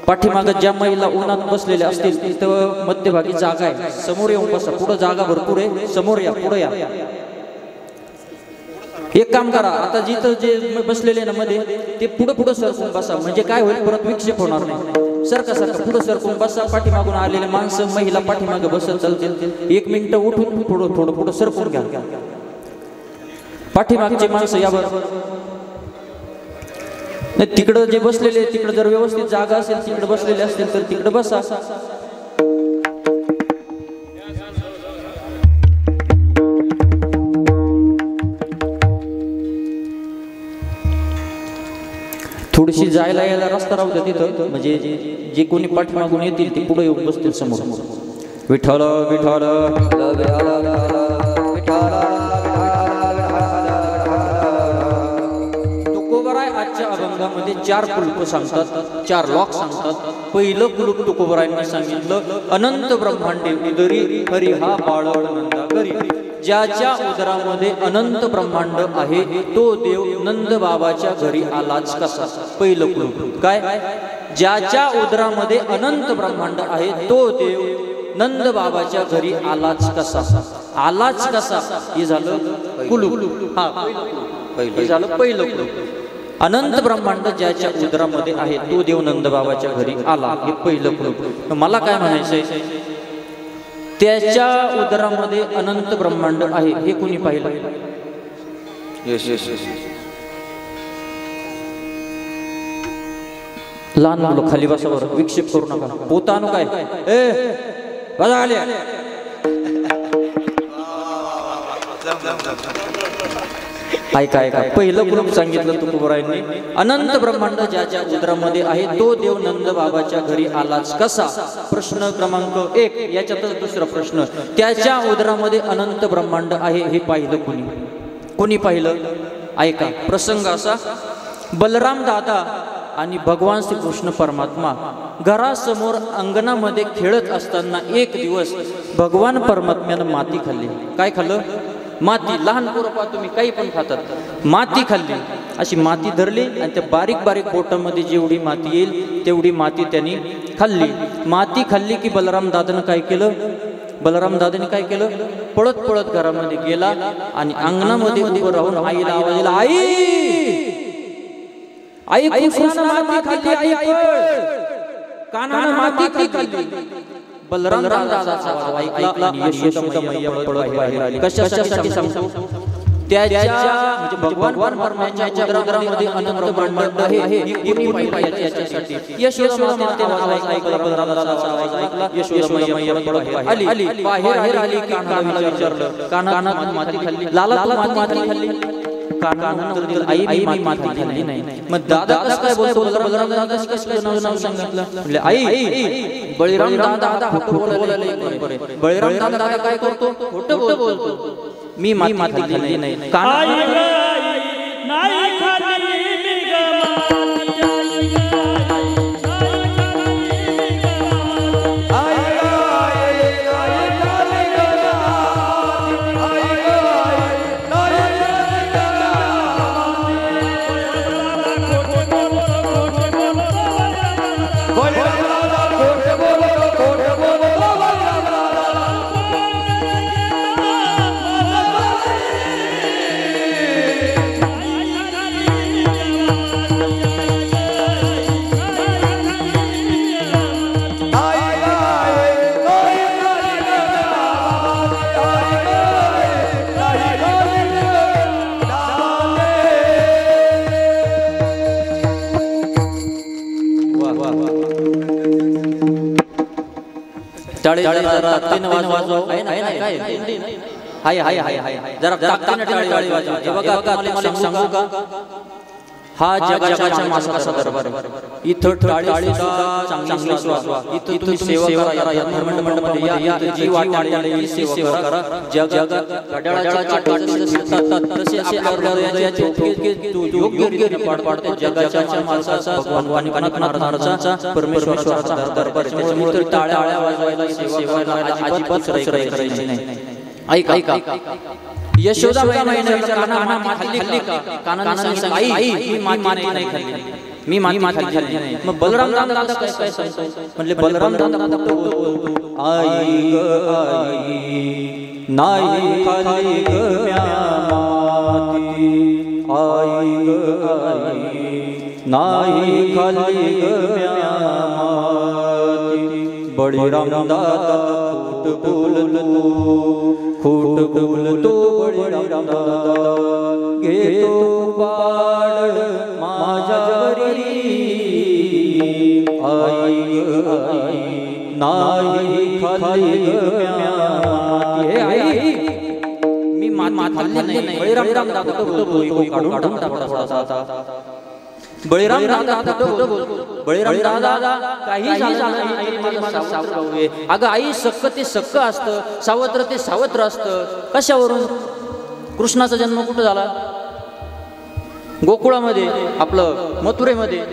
पाठीमागं ज्या महिला उन्हात बसलेल्या असतील तिथं मध्यभागी जागा आहे, समोर येऊन बसा. पुढे जागा भरपूर आहे, समोर या, पुढे या. एक काम करा, आता जिथं जे बसलेले ना मध्ये ते पुढे सरकून बसा. म्हणजे काय होईल, परत विक्षेप होणार नाही. सरका पुढे सरकून बसा. पाठीमागून आलेले माणसं महिला पाठीमागे बसत चालतील. 1 मिनिट उठून थोडं पुढे सरकून घ्या. पाठीमागची माणसं यावर नाही, तिकडं जे बसलेले तिकडं जर व्यवस्थित जागा असेल, तिकडे बसलेले असतील तर तिकडे बसा. थोडीशी जायला यायला रस्ता राहू द्या तिथं, म्हणजे जे कोणी पाठीमागून येतील ते पुढे येऊन बसतील समोर. विठ्ठल विठ्ठल तुकोबराय आजच्या अभंगामध्ये 4 कुलूप सांगतात, 4 लॉक सांगतात. पहिलं कुलूप तुकोबरायांनी सांगितलं, अनंत ब्रह्मांडे उदरी हरी हा बाळवड नंदा घरी. ज्याच्या उदरामध्ये अनंत ब्रह्मांड आहे तो देव नंद बाबाच्या घरी आलाच कसा. पहिलं कुलूप काय, ज्याच्या उदरामध्ये अनंत ब्रह्मांड आहे तो देव नंद बाबाच्या घरी आलाच कसा. आलाच कसा हे झालं कुलूप. हा हे झालं पहिलं कुलूप. अनंत ब्रह्मांड ज्याच्या उदरामध्ये आहे तो देव नंद बाबाच्या घरी आला, हे पहिलं कुलूप. मला काय म्हणायचंय, त्याच्या उदरामध्ये अनंत ब्रह्मांड आहे हे कोणी पाहिलं? Yes yes yes. लहान मुलं खाली बसावर विक्षेप करू नका. पोतानु काय ए बजा आले. ऐका ऐका, पहिलं कुलूप सांगितलं तुकोबरायांनी, अनंत ब्रह्मांड ज्याच्या उदरामध्ये आहे तो देव नंद बाबाच्या घरी आलाच कसा. प्रश्न क्रमांक 1 याच्यातच दुसरा प्रश्न, त्याच्या उदरामध्ये अनंत ब्रह्मांड आहे हे पाहिलं कोणी? कोणी पाहिलं? ऐका, प्रसंग असा, बलराम दादा आणि भगवान श्रीकृष्ण परमात्मा घरासमोर अंगणामध्ये खेळत असताना एक दिवस भगवान परमात्म्यानं माती खाल्ली. काय खाल्लं? माती. लहान पोरं तुम्ही काही पण खातात, माती खाल्ली. अशी माती धरली आणि त्या बारीक बारीक बोटामध्ये जेवढी माती येईल तेवढी माती त्यांनी खाल्ली. माती खाल्ली की बलराम दादानं काय केलं? बलराम दादाने काय केलं? पळत पळत घरामध्ये गेला आणि अंगणामध्ये उभं राहून आईला आवाज दिला, आई आई कृष्णानं माती खाल्ली, आई पळ. कानानं माती खाल्ली. बलराम दादाचा आवाज ऐकला आणि यशोदा मैया पळत बाहेर आली. कशासाठी सांगतो? त्याच्या म्हणजे भगवान परमात्म्याच्या उदरामध्ये अनंत ब्रह्मांड आहे हे कोणी पाहिलं याच्यासाठी. यशोदा मातेने आवाज ऐकला, बलराम दादाचा आवाज ऐकला, यशोदा मैया पळत बाहेर आली. बाहेर आली की कानाला विचारलं, कानात माती खाल्ली? लाला तू माती खाल्ली? कानानं आई मी माती खाल्ली नाही. मग दादा कसं काय बोलतो? बलराम दादा कसं नाव सांगितलं? म्हणजे आई बळीराम दादा खोटं बोलायला. बळीराम दादा काय करतो? खोटं बोलतो. मी माती खाल्ली नाही. टाळी ताकदीने वाजवा. हाय हाय हाय हाय, जरा ताकदीने टाळी वाजवा. हे बघा तुम्हाला सांगू का, हा जगाच्या मालकाचा दरबार आहे. इथं टाळी चांगली वाजवा. इथं तुम्ही सेवा करा. या धर्ममंडळामध्ये या, जी वाटाळी सेवा करा. जगात घड्याळाच्या काट्यात फिरतात तसे आपल्या हृदयाचे योग्य पाडते जगाच्या मालकाचा भगवान महाराजांचा परमेश्वराचा दरबार आहे. त्यामुळे टाळ्या वाजवायला सेवा अजिबात करायची नाही. ऐका ऐका, यशोदा मैयाने विचारलं, माती खाल्ली का? कानाने सांगितलं, आई मी माती नाही खाल्ली, मी माती खाल्ली नाही. मग बलराम दादा काय सांगतो? म्हणले बलराम दादा बोलतो, आई ग आई नाही खाल्ली ग म्या माती, आई ग आई नाही खाल्ली ग म्या माती. बळीराम दादा खोट बोलतो, बळीराम दादा घेतो पाड माझ्यावरी, आई ग आई नाही खाल्ली ग म्या माती. आई मी माती खाल्ली नाही. बळीराम दादा काढून टाकला. बळीराम दादा खोटं बोलतो. बळीराम दादा काही झालं नाही, आई माझा सावत्र भाऊ आहे. अगं आई, सक्क ते सक्क असतं, सावत्र ते सावत्र असतं. कशावरून? कृष्णाचा जन्म कुठं झाला? गोकुळामध्ये, आपलं मथुरेमध्ये.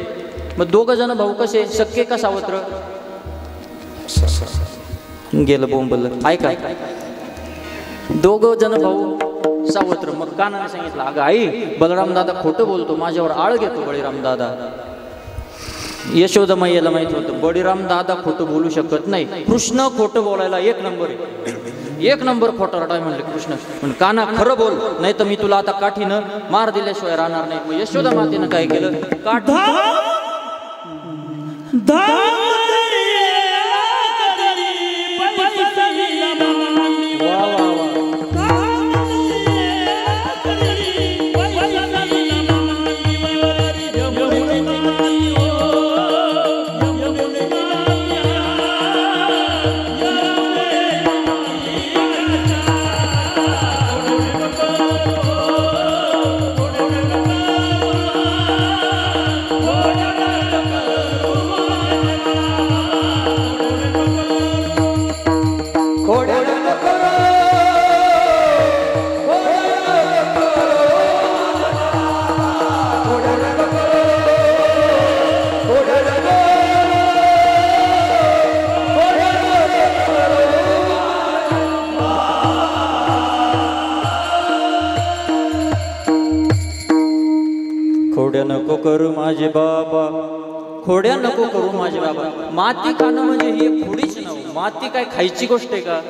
मग दोघ जण भाऊ कसे, सक्के का सावत्र? गेलं बोंबल. ऐका, दोघ जण भाऊ सावत्र. मग कानाने सांगितलं, अगं आई, बलराम दादा खोटं बोलतो, माझ्यावर आळ घेतो बळीराम दादा. यशोदा मैयाला माहित होतं बळीराम दादा खोटं बोलू शकत नाही. कृष्ण खोटं बोलायला एक नंबर आहे, एक नंबर खोटारडा आहे म्हणले कृष्ण. पण काना खरं बोल, नाही तर मी तुला आता काठीनं मार दिल्याशिवाय राहणार नाही. मग यशोदा मातेनं काय केलं, काठी खोड्या नको करू माझे बाबा, खोड्या नको करू माझे बाबा. माती खाणं म्हणजे ही एक खोडीच नव्हे. माती काय खायची गोष्ट आहे का?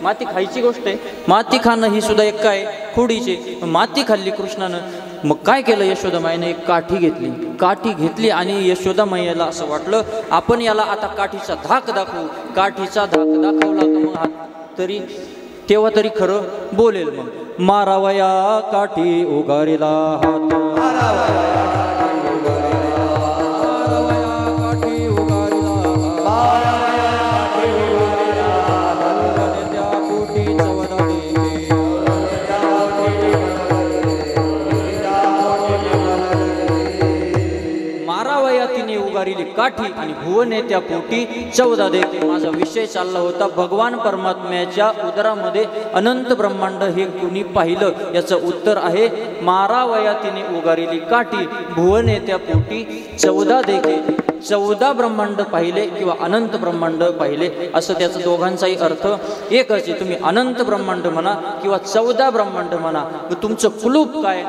माती खायची गोष्ट आहे? माती खाणं ही सुद्धा एक काय खोडीची. माती खाल्ली कृष्णानं. मग काय केलं यशोदा माईने, एक काठी घेतली. काठी घेतली आणि यशोदा मैयाला असं वाटलं आपण याला आता काठीचा धाक दाखवू. काठीचा धाक दाखवला तर मग हात तरी तेव्हा तरी खरं बोलेल. मग मारावया काठी उगारीला हात, काठी आणि भुवने त्या पोटी 14 देते. माझा विषय चालला होता भगवान परमात्म्याच्या उदरामध्ये अनंत ब्रह्मांड हे कुणी पाहिलं, याचं उत्तर आहे मारावया तिने उगारिली काठी, भुवने त्या पोटी 14 देखे. 14 ब्रह्मांड पाहिले किंवा अनंत ब्रह्मांड पाहिले, असं त्याचा दोघांचाही अर्थ एकच आहे. तुम्ही अनंत ब्रह्मांड म्हणा किंवा 14 ब्रह्मांड म्हणा. तुमचं कुलूप काय?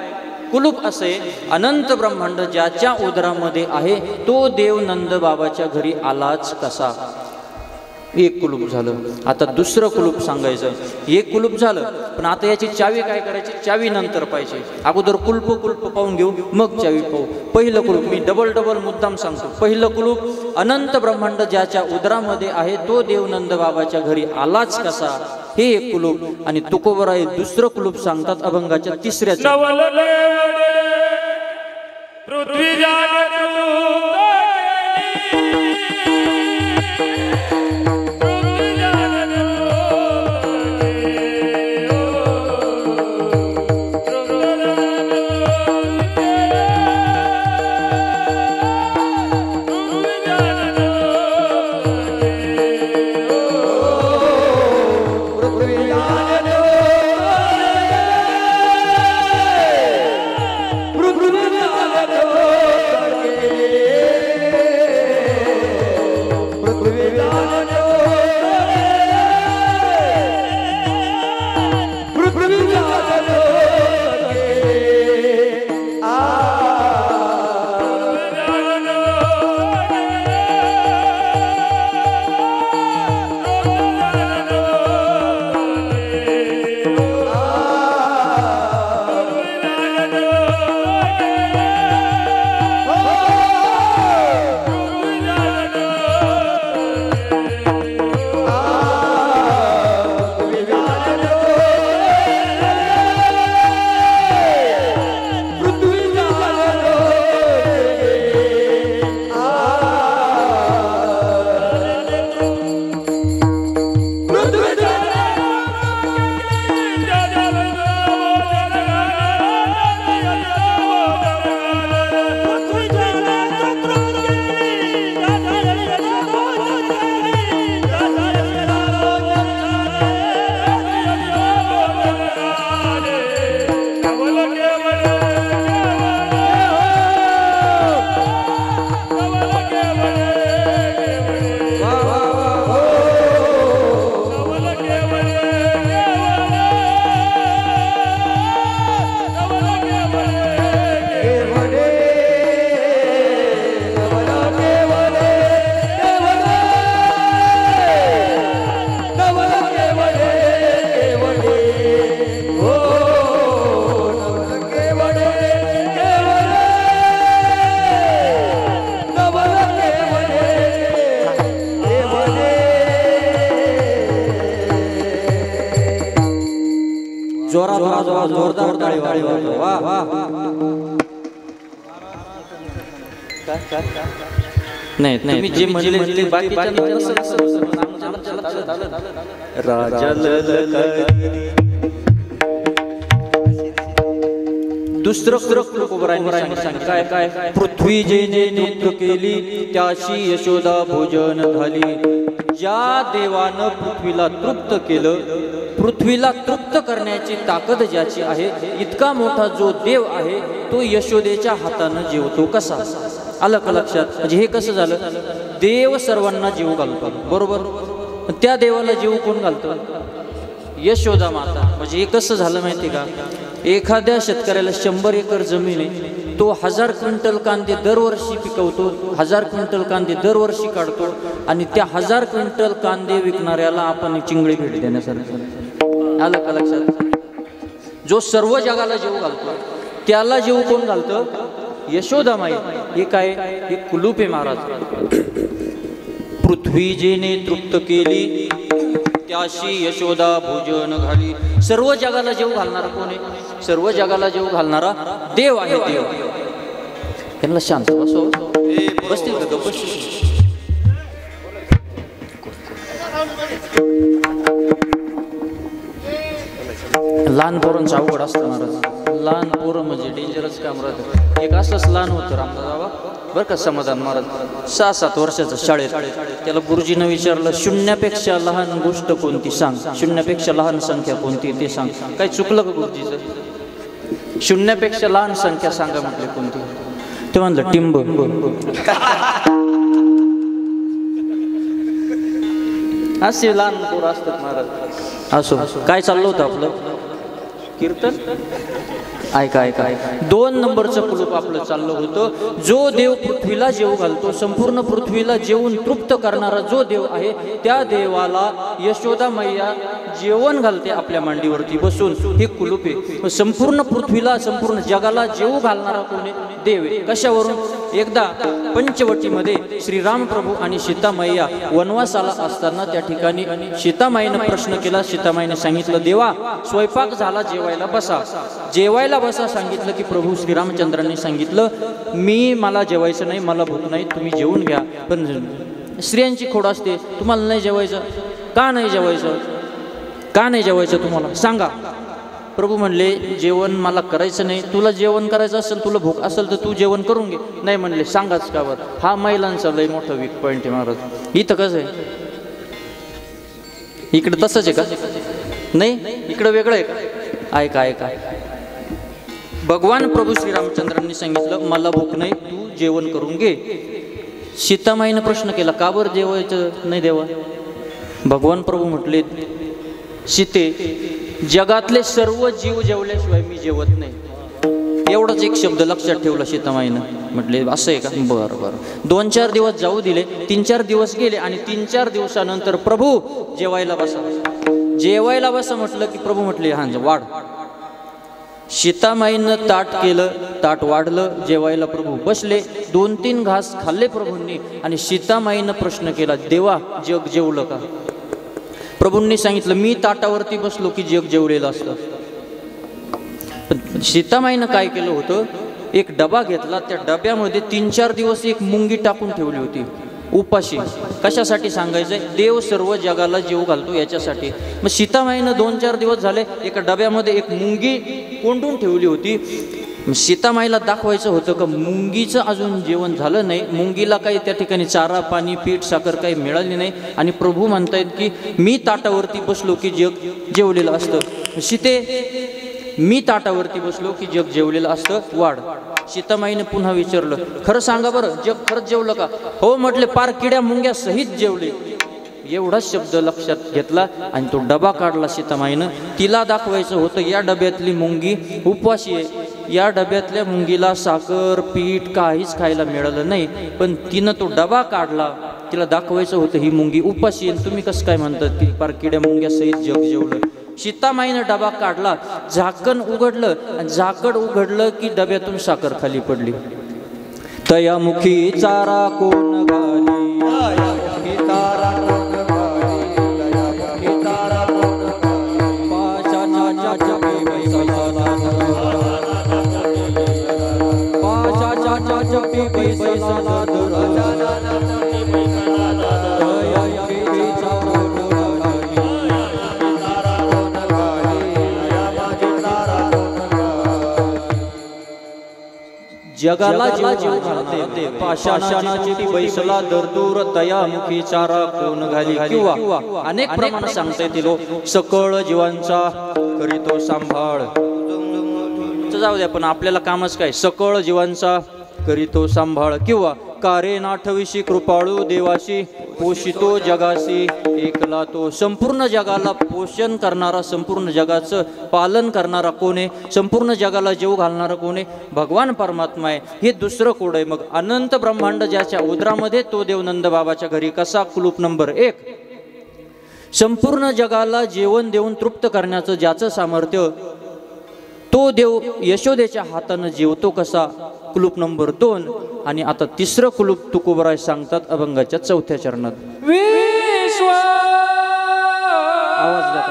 कुलूप असे अनंत ब्रह्मांड ज्याच्या उदरामध्ये आहे तो देव नंद बाबाच्या घरी आलाच कसा. एक कुलूप झालं. आता दुसरं कुलूप सांगायचं. एक कुलूप झालं, पण आता याची चावी काय करायची? चावी नंतर पाहिजे. अगोदर कुलप पाहून घेऊ, मग चावी पाहू. पहिलं कुलूप मी डबल मुद्दाम सांगतो. पहिलं कुलूप अनंत ब्रह्मांड ज्याच्या उदरामध्ये आहे तो देव नंद बाबाच्या घरी आलाच कसा, हे एक कुलूप. आणि तुकोबराय दुसरं कुलूप सांगतात अभंगाच्या तिसऱ्याचं. जोरदार टाळी वाजवा. वा नाही तुम्ही जे म्हणले ते राजा दुसरं काय पृथ्वी जेने नृत्य केली त्याशी यशोदा भोजन झाली. ज्या देवानं पृथ्वीला तृप्त केलं, पृथ्वीला तृप्त करण्याची ताकद ज्याची आहे, इतका मोठा जो देव आहे तो यशोदेच्या हातानं जेवतो कसा? आलं का लक्षात? म्हणजे हे कसं झालं? देव सर्वांना जीव घालतो बरोबर, त्या देवाला जीव कोण घालतो? यशोदा माता. म्हणजे हे कसं झालं माहिती का? एखाद्या शेतकऱ्याला 100 एकर जमीन आहे, तो 1000 क्विंटल कांदे दरवर्षी पिकवतो, 1000 क्विंटल कांदे दरवर्षी काढतो आणि त्या 1000 क्विंटल कांदे विकणाऱ्याला आपण चिंगळी भेट देण्यासारखं. आलं का लक्षात? जो सर्व जगाला जीव घालतो त्याला जीव कोण घालतं? यशोदामाई. हे काय? हे कुलूप आहे महाराज. पृथ्वी जेने तृप्त केली त्याशी यशोदा भोजन घाली. सर्व जगाला जीव घालणारा कोण आहे? सर्व जगाला जीव घालणारा देव आहे. देव. त्यांना शांत बसव. बसतील का? बसतील. लहान पोरांचं अवघड असतं महाराज. लहान पोरं म्हणजे डेंजरस काम राहतं. एक असंच लहान होतं रामदास बाबा बरं का, समाधान महाराज 6-7 वर्षाचं शाळेत. त्याला गुरुजीनं विचारलं, शून्यापेक्षा लहान गोष्ट कोणती सांग, शून्यापेक्षा लहान संख्या कोणती ते सांग. काही चुकलं का गुरुजीचं? शून्यापेक्षा लहान संख्या सांगा म्हटले कोणती? ते म्हणलं टिंब. असे लहान पोरं असतात महाराज. असो, काय चाललं होतं आपलं कीर्तन? ऐका ऐका. 2 नंबरचं कुलूप आपलं चाललं होतं. जो देव पृथ्वीला जेव घालतो, संपूर्ण पृथ्वीला जेवून तृप्त करणारा जो देव आहे, त्या देवाला यशोदा मैया जेवण घालते आपल्या मांडीवरती बसून. हे कुलूप आहे. संपूर्ण पृथ्वीला, संपूर्ण जगाला जेव घालणारा कोण आहे? देव आहे. कशावरून? एकदा पंचवटीमध्ये श्रीराम प्रभू आणि सीतामाईया वनवासाला असताना त्या ठिकाणी सीतामाईनं प्रश्न केला. सीतामाईने सांगितलं, देवा स्वयंपाक झाला, जेवायला बसा. जेवायला बसा सांगितलं की प्रभू श्रीरामचंद्रांनी सांगितलं, मला जेवायचं नाही, मला भूक नाही, तुम्ही जेवून घ्या. पण स्त्रियांची खोड असते, तुम्हाला नाही जेवायचं का? नाही जेवायचं का? नाही जेवायचं तुम्हाला सांगा. प्रभू म्हणले, जेवण मला करायचं नाही. तुला जेवण करायचं असेल, तुला भूक असेल तर तू जेवण करून घे. नाही म्हणले. सांगाच का बरं? हा महिलांचा लय मोठा वीक पॉईंट आहे महाराज. इथं कसं आहे? इकडं तसंच आहे का? नाही, इकडं वेगळं आहे का? ऐका ऐका. भगवान प्रभू श्रीरामचंद्रांनी सांगितलं, मला भूक नाही, तू जेवण करून घे. सीतामाईनं प्रश्न केला, का बरं जेवायचं नाही देवा? भगवान प्रभू म्हटले, सीते, जगातले सर्व जीव जेवल्याशिवाय मी जेवत नाही. एवढाच एक शब्द लक्षात ठेवला सीतामाईनं. म्हटले असं आहे का? बरं बरं. 2-4 दिवस जाऊ दिले. 3-4 दिवस गेले आणि 3-4 दिवसानंतर प्रभू जेवायला बसा, जेवायला बसा म्हटलं की प्रभू म्हटले, हां वाढ. सीतामाईनं ताट केलं, ताट वाढलं, जेवायला प्रभू बसले. 2-3 घास खाल्ले प्रभूंनी आणि सीतामाईनं प्रश्न केला, देवा जग जेवलं का? प्रभूंनी सांगितलं, मी ताटावरती बसलो की जग जेवलेलं असतं. पण सीतामाईनं काय केलं होतं? एक डबा घेतला, त्या डब्यामध्ये 3-4 दिवस एक मुंगी टाकून ठेवली होती उपाशी. कशासाठी सांगायचंय? देव सर्व जगाला जीव घालतो याच्यासाठी. मग सीतामाईनं 2-4 दिवस झाले एका डब्यामध्ये एक मुंगी कोंडून ठेवली होती. सीतामाईला दाखवायचं होतं का मुंगीचं अजून जेवण झालं नाही, मुंगीला काही त्या ठिकाणी चारा पाणी पीठ साखर काही मिळाली नाही. आणि प्रभू म्हणतायत की मी ताटावरती बसलो की जग जेवलेलं असतं. सीते, मी ताटावरती बसलो की जग जेवलेलं असतं, वाढ. सीतामाईने पुन्हा विचारलं, खरं सांगा बरं, जग खरंच जेवलं का? हो म्हटले, पार किड्या मुंग्या सहित जेवले. एवढाच शब्द लक्षात घेतला आणि तो डबा काढला सीतामाईनं. तिला दाखवायचं होतं या डब्यातली मुंगी उपवाशी आहे, या डब्यातल्या मुंगीला साखर पीठ काहीच खायला मिळालं नाही. पण तिनं तो डबा काढला, तिला दाखवायचं होतं ही मुंगी उपाशी आहे. तुम्ही कसं काय म्हणतात की पार किड्या मुंग्या सहित जग जेवलं? सीतामाईनं डबा काढला, झाकण उघडलं आणि झाकण उघडलं की डब्यातून साखर खाली पडली. तयामुखी चारा कोण घाली, पाशाच्या जगाला जीव घालते पाषाणाची ती बैसला दरदूर तयामुखी चारा कोण घाली किंवा अनेक प्रमाण सांगता येतील सकळ जीवांचा करीतो सांभाळ. जाऊ द्या पण आपल्याला कामच काय सकळ जीवांचा करीतो सांभाळ किंवा कारे नाठविशी कृपाळू देवाशी पोषितो जगाशी एकला तो. संपूर्ण जगाला पोषण करणारा संपूर्ण जगाचं पालन करणारा कोण आहे संपूर्ण जगाला जीव घालणारा कोण आहे भगवान परमात्मा आहे. हे दुसरं कोड आहे. मग अनंत ब्रह्मांड ज्याच्या उदरामध्ये तो देव नंदबाबाच्या घरी कसा. कुलूप नंबर 1 संपूर्ण जगाला जेवण देऊन तृप्त करण्याचं ज्याचं सामर्थ्य तो देव यशोदेच्या हातानं जेवतो कसा. कुलूप नंबर 2 आणि आता तिसरं कुलूप तुकोबराय सांगतात अभंगाच्या 4थ्या चरणात. विश्व आवाज द्या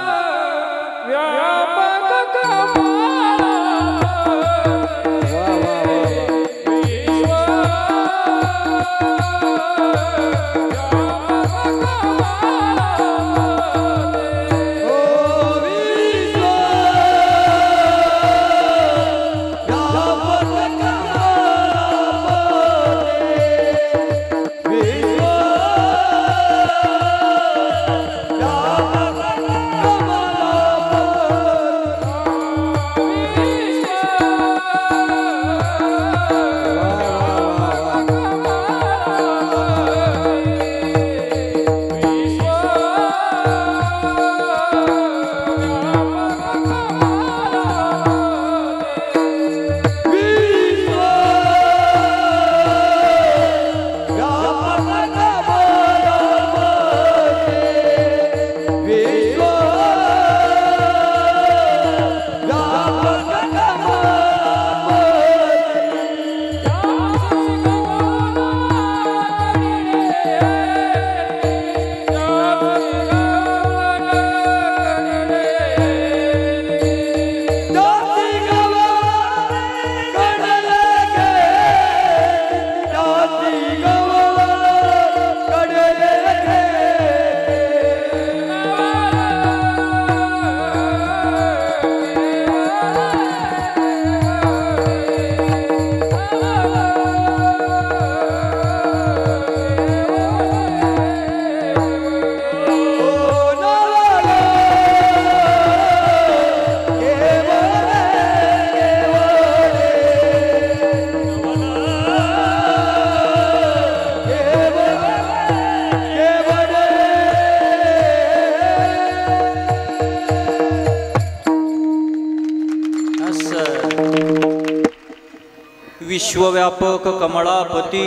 विश्वव्यापक कमळापती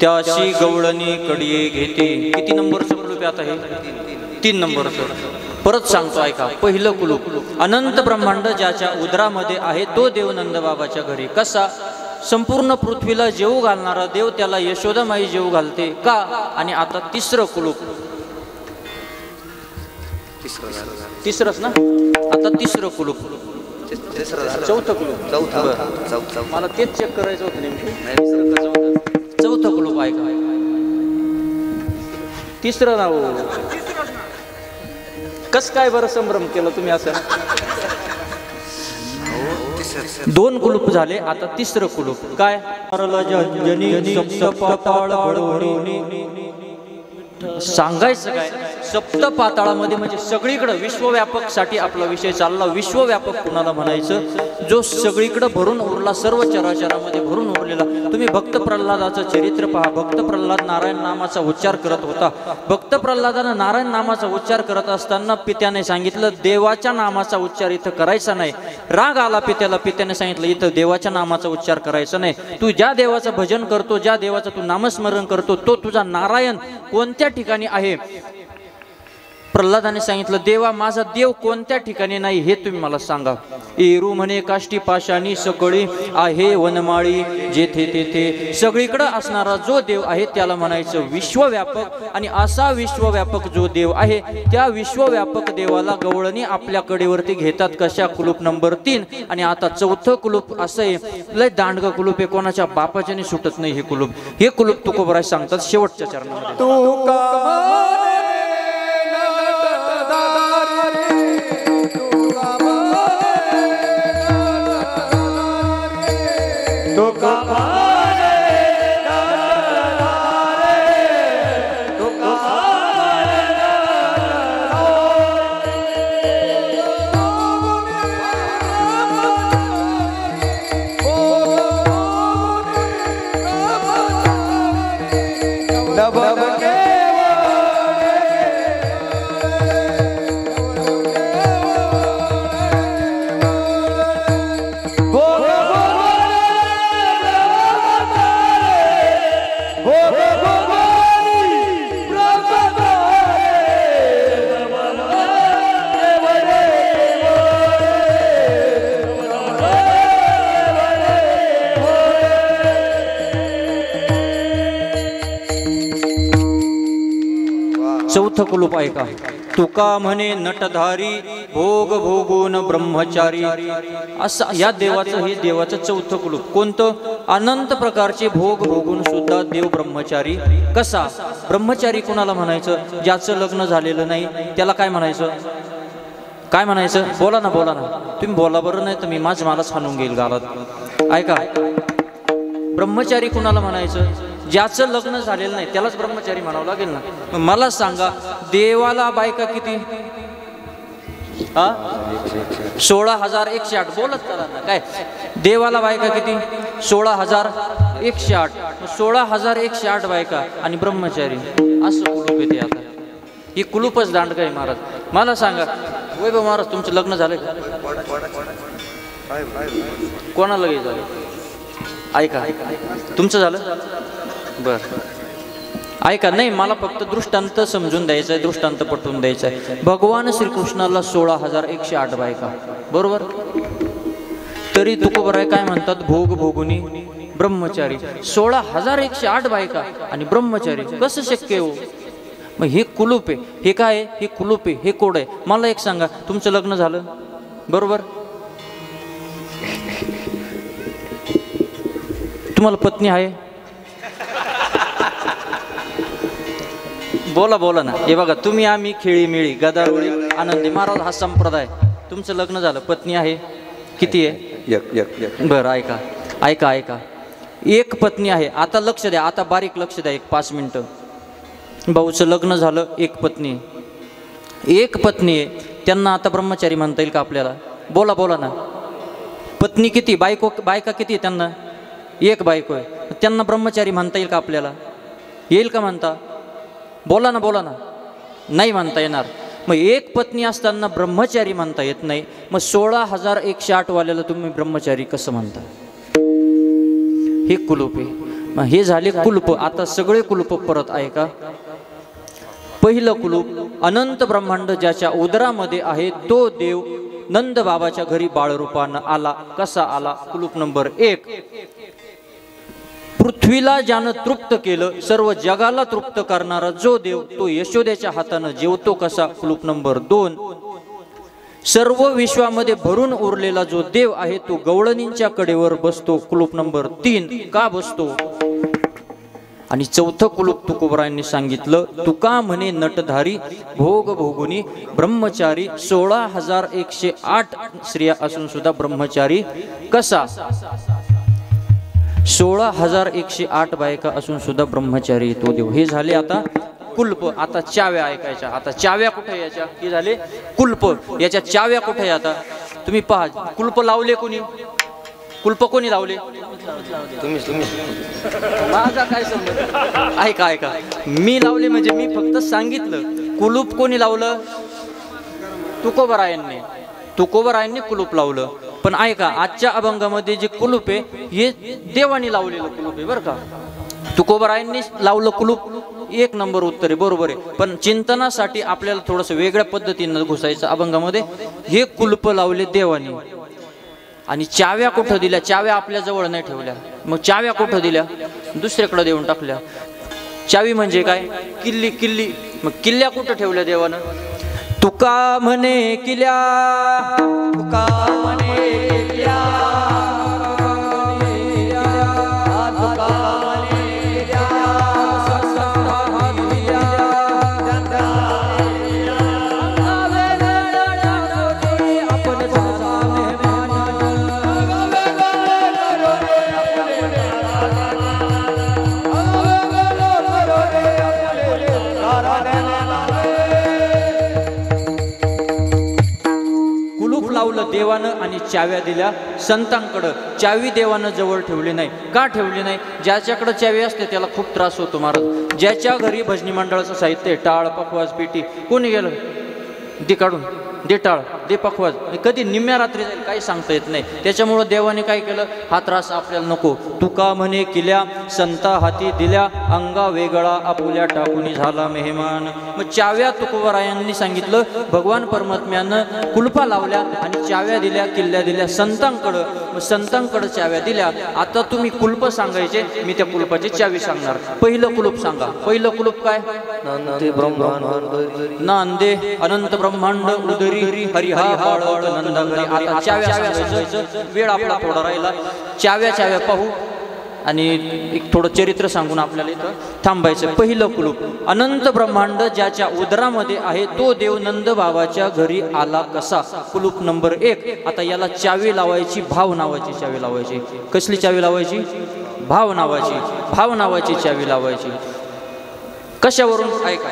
त्याशी गवळणी कडिये घेते. किती नंबरचं कुलूप आता हे 3 नंबरचं. परत सांगतो ऐका. पहिलं कुलूप अनंत ब्रह्मांड ज्याच्या उदरामध्ये आहे तो देव नंदबाबाच्या घरी कसा. संपूर्ण पृथ्वीला जेव घालणारा देव त्याला यशोदामाई जेव घालते का. आणि आता तिसरं कुलूप तिसरंच ना. आता तिसरं कुलूप चौथं कुलूप मला तेच चेक करायचं होतं नेमकी. चौथं कुलूप ऐका. तिसरं नाव कस काय बरं संभ्रम केलं तुम्ही असं. 2 कुलूप झाले. आता तिसरं कुलूप काय. सांगायचं काय. सप्त पाताळामध्ये म्हणजे सगळीकडे विश्वव्यापक साठी आपला विषय चालला. विश्वव्यापक कुणाला म्हणायचं जो सगळीकडे भरून उरला सर्व चराचरामध्ये भरून उरलेला. तुम्ही भक्त प्रल्हादाचं चरित्र पहा. भक्त प्रल्हाद नारायण नामाचा उच्चार करत होता. भक्त प्रल्हादानं नारायण नामाचा उच्चार करत असताना पित्याने सांगितलं देवाच्या नामाचा उच्चार इथं करायचा नाही. राग आला पित्याला. पित्याने सांगितलं इथं देवाच्या नामाचा उच्चार करायचा नाही. तू ज्या देवाचं भजन करतो ज्या देवाचं तू नामस्मरण करतो तो तुझा नारायण कोणत्या ठिकाणी आहे. प्रल्हादाने सांगितलं देवा माझा देव कोणत्या ठिकाणी नाही हे तुम्ही मला सांगा. एरू म्हणे काष्टी पाशाणी सकळी आहे वनमाळी जेथे तेथे. सगळीकडे असणारा जो देव आहे त्याला म्हणायचं विश्वव्यापक. आणि असा विश्वव्यापक जो देव आहे त्या विश्वव्यापक देवाला गवळणी आपल्या कडेवरती घेतात कशा. कुलूप नंबर 3. आणि आता चौथं कुलूप असं आहे लय दांडग कुलूप आहे. कोणाच्या बापाच्याने सुटत नाही हे कुलूप. हे कुलूप तुकोबराय सांगतात शेवटच्या चरणामध्ये. तो चौथं कुलूप ऐका. तुका म्हणे नटधारी भोग भोगून ब्रह्मचारी. असं या देवाचं, हे देवाचं चौथं कुलूप. कोणतं? अनंत प्रकारचे भोग भोगून सुद्धा देव ब्रह्मचारी. कसा ब्रह्मचारी? कुणाला म्हणायचं? ज्याचं लग्न झालेलं नाही त्याला काय म्हणायचं? काय म्हणायचं? बोला ना, बोला ना, तुम्ही बोला बरं, नाही तर मी मलाच हाणून घेईल गालात. ऐका, ब्रह्मचारी कुणाला म्हणायचं? ज्याचं लग्न झालेलं नाही त्यालाच ब्रह्मचारी म्हणावं लागेल ना. मग मला सांगा, देवाला बायका किती? 16,108. बोलत करा ना. काय देवाला बायका किती? 16,108. 16,108 बायका आणि ब्रह्मचारी. असं कुलूप येते. आता ही कुलूपच दांड काय महाराज. मला सांगा वैभव महाराज, तुमचं लग्न झालं का? कोणाला लगेच झालं? ऐका, तुमचं झालं? बर, ऐका. नाही, मला फक्त दृष्टांत समजून द्यायचं आहे, दृष्टांत पटवून द्यायचं आहे. भगवान श्रीकृष्णाला 16,108 बायका, बरोबर? तरी तुकोबराय काय म्हणतात? भोग भोगुनी ब्रह्मचारी. 16,108 बायका आणि ब्रह्मचारी. कसं शक्य हो? मग हे कुलूप आहे. हे काय आहे? हे कुलूप आहे, हे कोड आहे. मला एक सांगा, तुमचं लग्न झालं, बरोबर? तुम्हाला पत्नी आहे? बोला, बोला ना. हे बघा, तुम्ही आम्ही खेळीमिळी गदारोळी आनंदी महाराज हा संप्रदाय. तुमचं लग्न झालं, पत्नी आहे? किती आहे? एक. बरं, ऐका ऐका ऐका. एक पत्नी आहे. आता लक्ष द्या, आता बारीक लक्ष द्या, 1-5 मिनिटं. भाऊचं लग्न झालं, एक पत्नी आहे. त्यांना आता ब्रह्मचारी म्हणता येईल का आपल्याला? बोला, बोला ना. पत्नी किती? बायका किती आहे त्यांना? एक बायको आहे. त्यांना ब्रह्मचारी म्हणता येईल का आपल्याला? येईल का म्हणता? बोला ना, बोला ना. नाही म्हणता येणार. मग एक पत्नी असताना ब्रह्मचारी म्हणता येत नाही, मग 16,108 वाल्याला तुम्ही ब्रह्मचारी कसं म्हणता? हे कुलूप आहे. मग हे झाले कुलूप. आता सगळे कुलूप परत ऐका. पहिलं कुलूप, अनंत ब्रह्मांड ज्याच्या उदरामध्ये आहे तो देव नंद बाबाच्या घरी बाळरूपानं आला. कसा आला? कुलूप नंबर 1. पृथ्वीला ज्यानं तृप्त केलं, सर्व जगाला तृप्त करणारा जो देव तो यशोदेच्या हातानं जेवतो. कसा? कुलूप नंबर 2. सर्व विश्वामध्ये भरून उरलेला जो देव आहे तो गवळणींच्या कडेवर बसतो. कुलूप नंबर 3. का बसतो? आणि चौथं कुलूप तुकोबरायांनी सांगितलं. तुका म्हणे नटधारी भोग भोगुनी ब्रह्मचारी. 16,108 स्त्रिया असून सुद्धा ब्रह्मचारी. कसा? 16,108 बायका असून सुद्धा ब्रह्मचारी तो देव. हे झाले आता कुल्प. आता चाव्या ऐकायच्या. आता चाव्या कुठे याच्या? हे झाले कुल्प. याच्या चाव्या कुठे? आता तुम्ही पहा, कुल्प लावले कोणी? कुल्प कोणी लावले? तुम्ही. माझा काय संबंध? ऐका ऐका, मी लावले म्हणजे मी फक्त सांगितलं. कुलूप कोणी लावलं? तुकोबरायांनी. तुकोबरायांनी कुलूप लावलं. पण ऐका, आजच्या अभंगामध्ये जे कुलूप आहे हे देवानी लावलेलं कुलूप आहे बरं का. तुकोबरायांनी लावलं कुलूप. 1 नंबर उत्तर आहे, बरोबर आहे. पण चिंतनासाठी आपल्याला थोडंसं वेगळ्या पद्धतीनं घुसायचं अभंगामध्ये. हे कुलूप लावले देवानी. आणि चाव्या कुठं दिल्या? चाव्या आपल्या जवळ नाही ठेवल्या. मग चाव्या कुठं दिल्या? दुसऱ्याकडे देऊन टाकल्या. चावी म्हणजे काय? किल्ली. किल्ली. मग किल्ल्या कुठं ठेवल्या देवानं? तुका म्हणे किल्ल्या, तुका म्हणे किल्ल्या, देवानं आणि चाव्या दिल्या संतांकडं. चावी देवानं जवळ ठेवली नाही. का ठेवली नाही? ज्याच्याकडे चावी असते त्याला खूप त्रास होतो महाराज. ज्याच्या घरी भजनी मंडळाचं साहित्य, टाळ, पखवाज, पेटी, कोणी गेलं? दे काढून, दे टाळ, दे पखवाज, कधी निम्म्या रात्री जाईल काही सांगता येत नाही. त्याच्यामुळं देवाने काय केलं, हा त्रास आपल्याला नको. तुका म्हणे किल्या संता हाती दिल्या, अंगा वेगळा आपुल्या टाकून झाला मेहमान. मग चाव्या तुकोबरायांनी सांगितलं, भगवान परमात्म्यानं कुलपा लावल्या आणि चाव्या दिल्या, किल्ल्या दिल्या संतांकडं. मग संतांकडं चाव्या दिल्या. आता तुम्ही कुलप सांगायचे, मी त्या कुलपाची चावी सांगणार. पहिलं कुलूप सांगा. पहिलं कुलूप काय? नांदे अनंत ब्रह्मांड उदरी हरिहा बाळक नंदाघरी. आता चाव्या सांगायचं, वेळ आपला थोडा राहिला. चाव्या पाहू आणि एक थोडं चरित्र सांगून आपल्याला इथं थांबायचं. पहिलं कुलूप, अनंत ब्रह्मांड ज्याच्या उदरामध्ये आहे तो देव नंद बाबाच्या घरी आला कसा. कुलूप नंबर 1. आता याला चावी लावायची, भाव नावाची चावी लावायची. कसली चावी लावायची? भाव नावाची. भाव नावाची चावी लावायची. कशावरून? ऐका.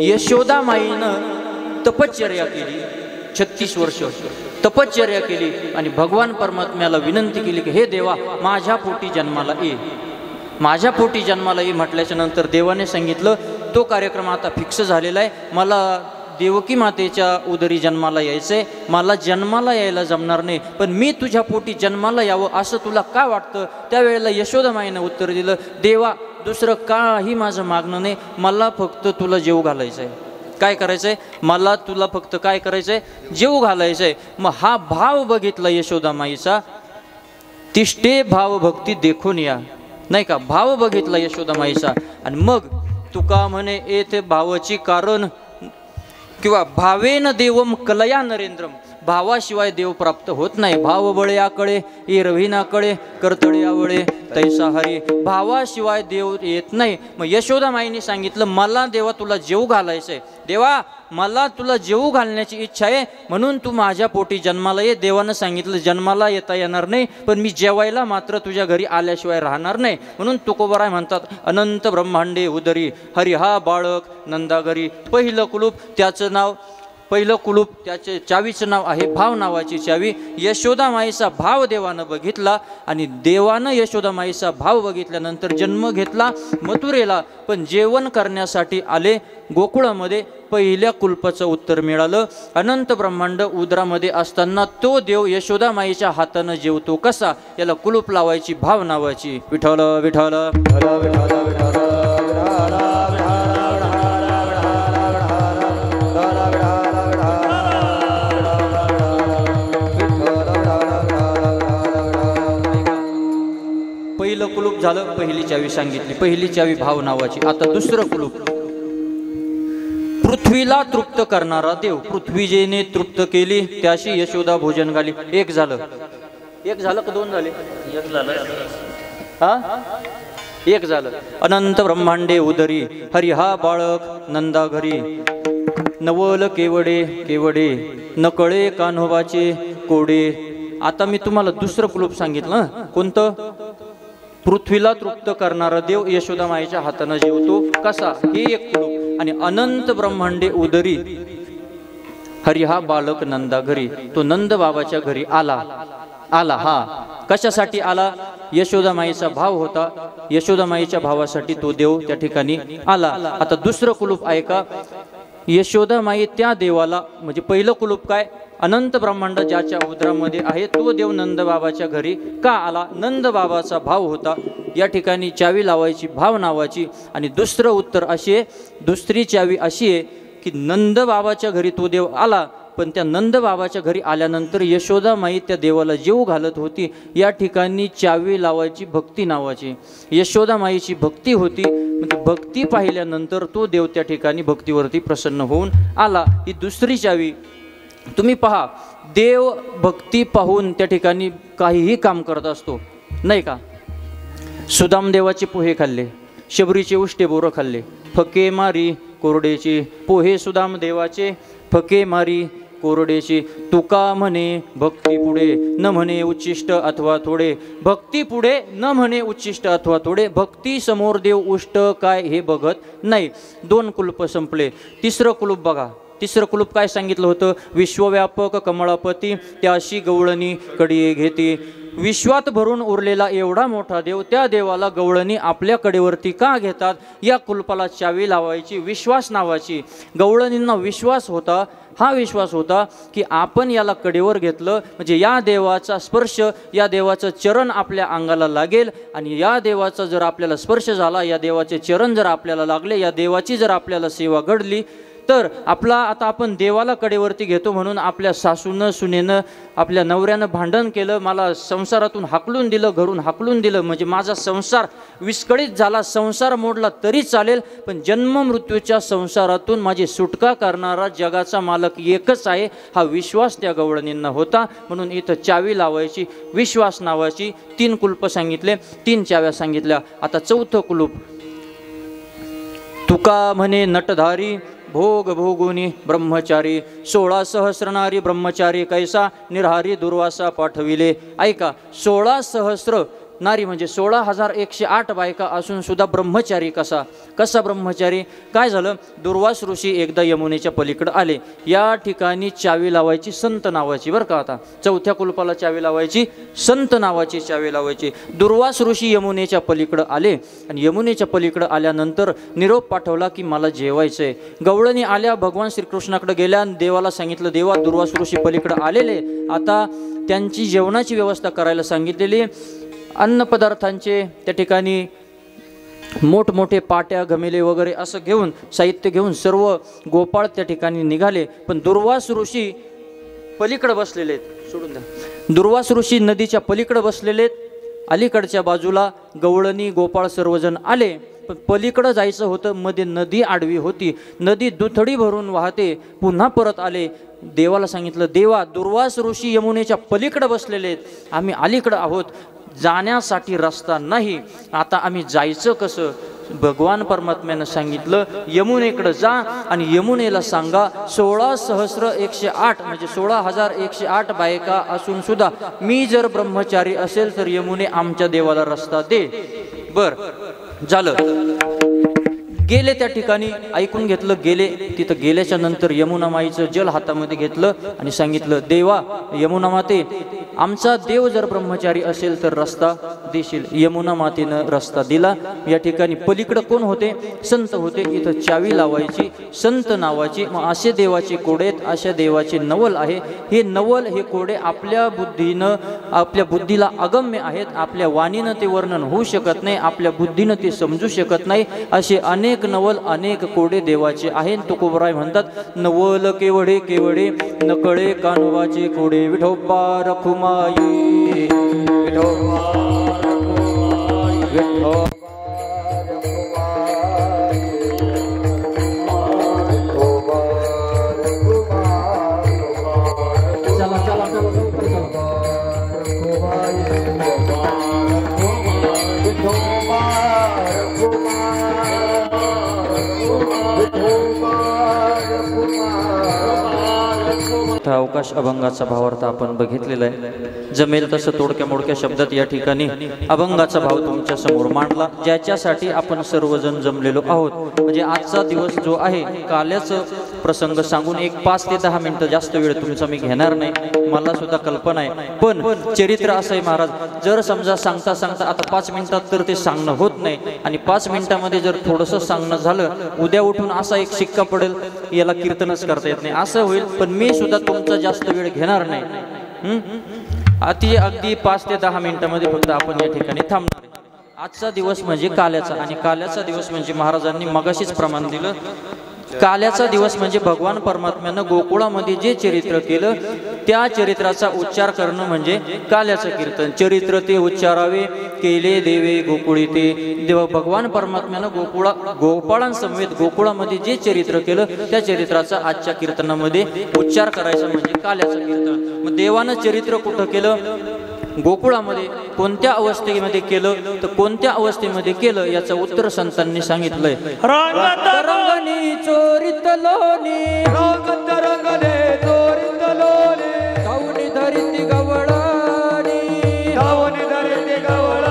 यशोदा माईनं तपश्चर्या केली, 36 वर्ष तपश्चर्या केली आणि भगवान परमात्म्याला विनंती केली की हे देवा, माझ्या पोटी जन्माला ये, माझ्या पोटी जन्माला ये. म्हटल्याच्या नंतर देवाने सांगितलं, तो कार्यक्रम आता फिक्स झालेला आहे. मला देवकी मातेच्या उदरी जन्माला यायचंय. मला जन्माला यायला जमणार नाही, पण मी तुझ्या पोटी जन्माला यावं असं तुला काय वाटतं? त्यावेळेला यशोदा माईनं उत्तर दिलं, देवा, दुसरं काही माझं मागणं नाही, मला फक्त तुला जेव घालायचंय. काय करायचंय? मला तुला फक्त काय करायचंय? जेव घालायचंय. मग हा भाव बघितला यशोदा माईचा. तिष्ठे भाव भक्ती देखून या, नाही का? भाव बघितला यशोदा माईचा. आणि मग तुका म्हणे येथे भावाची कारण किंवा भावेन देवम कलया नरेंद्रम. भावाशिवाय देव प्राप्त होत नाही. भाव बळे आकळे ये रवीना कळे करतळे आवळे तैसा हरी. भावाशिवाय देव येत नाही. मग यशोदा माईने सांगितलं, मला देवा तुला जेव घालायचंय. देवा, मला तुला जेव घालण्याची इच्छा आहे, म्हणून तू माझ्या पोटी जन्माला ये. देवानं सांगितलं, जन्माला येता येणार नाही, पण मी जेवायला मात्र तुझ्या घरी आल्याशिवाय राहणार नाही. म्हणून तुकोबराय म्हणतात, अनंत ब्रह्मांडे उदरी हरी हा बाळक नंदाघरी. पहिलं कुलूप, त्याचं नाव, पहिलं कुलूप त्याचे चावीचं नाव आहे भाव नावाची चावी. यशोदा माईचा भाव देवानं बघितला आणि देवानं यशोदा माईचा भाव बघितल्यानंतर जन्म घेतला मथुरेला. पण जेवण करण्यासाठी आले गोकुळामध्ये. पहिल्या कुलपाचं उत्तर मिळालं, अनंत ब्रह्मांड उदरामध्ये असताना तो देव यशोदा माईच्या हातानं जेवतो कसा. याला कुलूप लावायची, भाव नावाची. विठ्ठल विठ्ठल विठ्ठल विठ्ठल. पहिलं कुलूप झालं, पहिली चावी सांगितली. पहिली चावी भाव नावाची. आता दुसरं कुलूप, पृथ्वीला तृप्त करणारा देव. पृथ्वी जेने तृप्त केली त्याशी यशोदा भोजन घाली. एक झालं. एक झालं का दोन झाले? एक झालं. हा, एक झालं. अनंत ब्रह्मांडे उदरी हरी हा बाळक नंदाघरी. नवल केवडे केवडे नकळे कान्होबाचे कोडे. आता मी तुम्हाला दुसरं कुलूप सांगितलं. कोणतं? पृथ्वीला तृप्त करणारा देव यशोदा माईच्या हातानं जेवतो कसा, हे एक कुलूप. आणि अनंत ब्रह्मांडे उदरी हरी हा बालक नंदाघरी. तो नंद बाबाच्या घरी आला. हा कशासाठी आला? यशोदा माईचा भाव होता. यशोदा माईच्या भावासाठी तो देव त्या ठिकाणी आला. आता दुसरं कुलूप ऐका. यशोदा माई त्या देवाला, म्हणजे पहिलं कुलूप काय? अनंत ब्रह्मांड ज्याच्या उदरामध्ये आहे तो देव नंद बाबाच्या घरी का आला? नंद बाबाचा भाव होता. या ठिकाणी चावी लावायची, भाव नावाची. आणि दुसरं उत्तर अशी आहे, दुसरी चावी अशी आहे की नंद बाबाच्या घरी तो देव आला, पण त्या नंद बाबाच्या घरी आल्यानंतर यशोदा माई त्या देवाला जेव घालत होती. या ठिकाणी चावी लावायची भक्ती नावाची. यशोदा माईची भक्ती होती, म्हणजे भक्ती पाहिल्यानंतर तो देव त्या ठिकाणी भक्तीवरती प्रसन्न होऊन आला. ही दुसरी चावी. तुम्ही पहा, देव भक्ती पाहून त्या ठिकाणी काहीही काम करत असतो, नाही का? सुदाम देवाचे पोहे खाल्ले, शबरीचे उष्टे बोरं खाल्ले, फके मारी कोरडेचे पोहे सुदाम देवाचे, फके मारी कोरडेचे. तुका म्हणे भक्ती पुढे न म्हणे उच्चिष्ट अथवा थोडे. भक्ती पुढे न म्हणे उच्चिष्ट अथवा थोडे. भक्ती समोर देव उष्ट काय हे बघत नाही. दोन कुलूप संपले. तिसरं कुलूप बघा. तिसरं कुलूप काय सांगितलं होतं? विश्वव्यापक कमळापती त्याशी गवळणी कडिये घेते. विश्वात भरून उरलेला एवढा मोठा देव, त्या देवाला गवळणी आपल्या कडेवरती का घेतात? या कुलपाला चावी लावायची विश्वास नावाची. गवळणींना विश्वास होता, हा विश्वास होता की आपण याला कडेवर घेतलं म्हणजे या देवाचा स्पर्श, या देवाचं चरण आपल्या अंगाला लागेल आणि या देवाचा जर आपल्याला स्पर्श झाला, या देवाचे चरण जर आपल्याला लागले, या देवाची जर आपल्याला सेवा घडली तर आपला आता आपण देवाला कडेवरती घेतो म्हणून आपल्या सासूनं सुनेनं आपल्या नवऱ्यानं भांडण केलं, मला संसारातून हाकलून दिलं, घरून हाकलून दिलं, म्हणजे माझा संसार विस्कळीत झाला, संसार मोडला तरी चालेल, पण जन्म मृत्यूच्या संसारातून माझी सुटका करणारा जगाचा मालक एकच आहे, हा विश्वास त्या गवळणींना होता. म्हणून इथं चावी लावायची विश्वास नावाची. 3 कुलप सांगितले, 3 चाव्या सांगितल्या. आता 4थं कुलूप. तुका म्हणे नटधारी भोग भोगुनी ब्रह्मचारी 16 सहस्रनारी ब्रह्मचारी कैसा निर्हारी दुर्वासा पाठविले. ऐका, 16 सहस्र नारी म्हणजे 16,108 बायका असून सुद्धा ब्रह्मचारी कसा? कसा ब्रह्मचारी? काय झालं? दुर्वास ऋषी एकदा यमुनेच्या पलीकडे आले. या ठिकाणी चावी लावायची संत नावाची, बरं का. आता 4थ्या कुलपाला चावी लावायची संत नावाची चावी लावायची. दुर्वास ऋषी यमुनेच्या पलीकडे आले आणि यमुनेच्या पलीकडे आल्यानंतर निरोप पाठवला की मला जेवायचंय. गवळणी आल्या, भगवान श्रीकृष्णाकडे गेल्या आणि देवाला सांगितलं, देवा दुर्वास ऋषी पलीकडे आलेले, आता त्यांची जेवणाची व्यवस्था करायला सांगितलेली. अन्नपदार्थांचे त्या ठिकाणी मोठमोठे पाट्या घमेले वगैरे असं घेऊन, साहित्य घेऊन सर्व गोपाळ त्या ठिकाणी निघाले. पण दुर्वास ऋषी पलीकडे बसलेले आहेत, सोडून द्या. दुर्वास ऋषी नदीच्या पलीकडे बसलेले आहेत. अलीकडच्या बाजूला गवळणी गोपाळ सर्वजण आले, पण पलीकडं जायचं होतं. मध्ये नदी आडवी होती, नदी दुथडी भरून वाहते. पुन्हा परत आले, देवाला सांगितलं, देवा दुर्वास ऋषी यमुनेच्या पलीकडे बसलेले आहेत, आम्ही अलीकडं आहोत, जाण्यासाठी रस्ता नाही, आता आम्ही जायचं कसं? भगवान परमात्म्यानं सांगितलं, यमुनेकडे जा आणि यमुनेला सांगा 16,108 म्हणजे 16,108 बायका असून सुद्धा मी जर ब्रह्मचारी असेल तर यमुने आमच्या देवाला रस्ता दे. बर झालं, गेले त्या ठिकाणी, ऐकून घेतलं, गेले. तिथं गेल्याच्या नंतर यमुना माईचं जल हातामध्ये घेतलं आणि सांगितलं, देवा यमुना माते, आमचा देव जर ब्रह्मचारी असेल तर रस्ता देशील. यमुना मातेनं रस्ता दिला. या ठिकाणी पलीकडं कोण होते? संत होते. इथं चावी लावायची संत नावाची. मग असे देवाचे कोडे आहेत, अशा देवाचे नवल आहे. हे नवल, हे कोडे आपल्या बुद्धीनं, आपल्या बुद्धीला अगम्य आहेत, आपल्या वाणीनं ते वर्णन होऊ शकत नाही, आपल्या बुद्धीनं ते समजू शकत नाही. असे अनेक नवल, अनेक कोडे देवाचे आहेत. तुकोबराय म्हणतात, नवल केवढे केवढे नकळे कानवाचे कोडे, विठोबा रखुमाई विठोबा रखुमाई विठोबा. अवकाश अभंगाचा भावार्थ आपण बघितलेला आहे. जमेल तसं तोडक्या मोडक्या शब्दात या ठिकाणी अभंगाचा भाव तुमच्या समोर मांडला, ज्याच्यासाठी आपण सर्वजण जमलेलो आहोत. म्हणजे आजचा दिवस जो आहे, काल्याचं प्रसंग सांगून एक 5 ते 10 मिनिटं, जास्त वेळ तुमचा मी घेणार नाही, मला सुद्धा कल्पना आहे. पण चरित्र असं आहे महाराज, जर समजा सांगता सांगता आता 5 मिनिटात तर ते सांगणं होत नाही आणि 5 मिनिटामध्ये जर थोडंसं सांगणं झालं, उद्या उठून असा एक शिक्का पडेल, याला कीर्तनच करता येत नाही असं होईल. पण मी सुद्धा तुमचा जास्त वेळ घेणार नाही. अगदी 5 ते 10 मिनिटांमध्ये फक्त आपण या ठिकाणी थांबणार. आजचा दिवस म्हणजे काल्याचा, आणि काल्याचा दिवस म्हणजे महाराजांनी मगाशीच प्रमाण दिलं, काल्याचा दिवस म्हणजे भगवान परमात्म्यानं गोकुळामध्ये जे चरित्र केलं त्या चरित्राचा उच्चार करणं म्हणजे काल्याचं कीर्तन. चरित्र ते उच्चारावे केले देवे गोकुळी ते. देव भगवान परमात्म्यानं गोपाळांसमवेत गोकुळामध्ये जे चरित्र केलं त्या चरित्राचा आजच्या कीर्तनामध्ये उच्चार करायचा म्हणजे काल्याचं कीर्तन. मग देवानं चरित्र कुठं केलं? गोकुळामध्ये. कोणत्या अवस्थेमध्ये केलं तर कोणत्या अवस्थेमध्ये केलं याचं उत्तर संतांनी सांगितलंय. रंगनी चोरित लोणी रंगने चोरित लोणी धावणी धरिती गवळणी धावणी धरिती गवळणी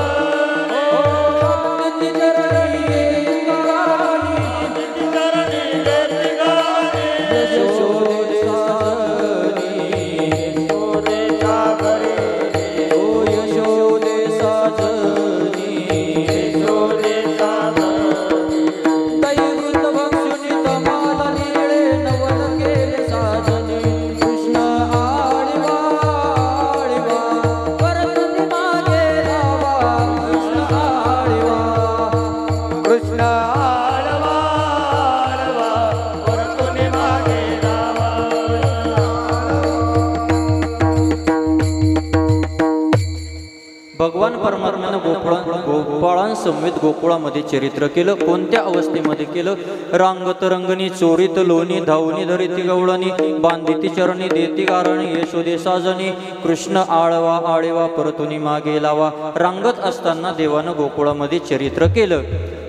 संवित गोकुळामध्ये चरित्र केलं. कोणत्या अवस्थेमध्ये केलं? रांगत रंगणी चोरीत लोणी धावणी धरिती गवळणी बांधिती चरणी देती गारणी यशोदे साजणी कृष्ण आळवा आळेवा परतुनी मागे लावा. रांगत असताना देवानं गोकुळामध्ये चरित्र केलं.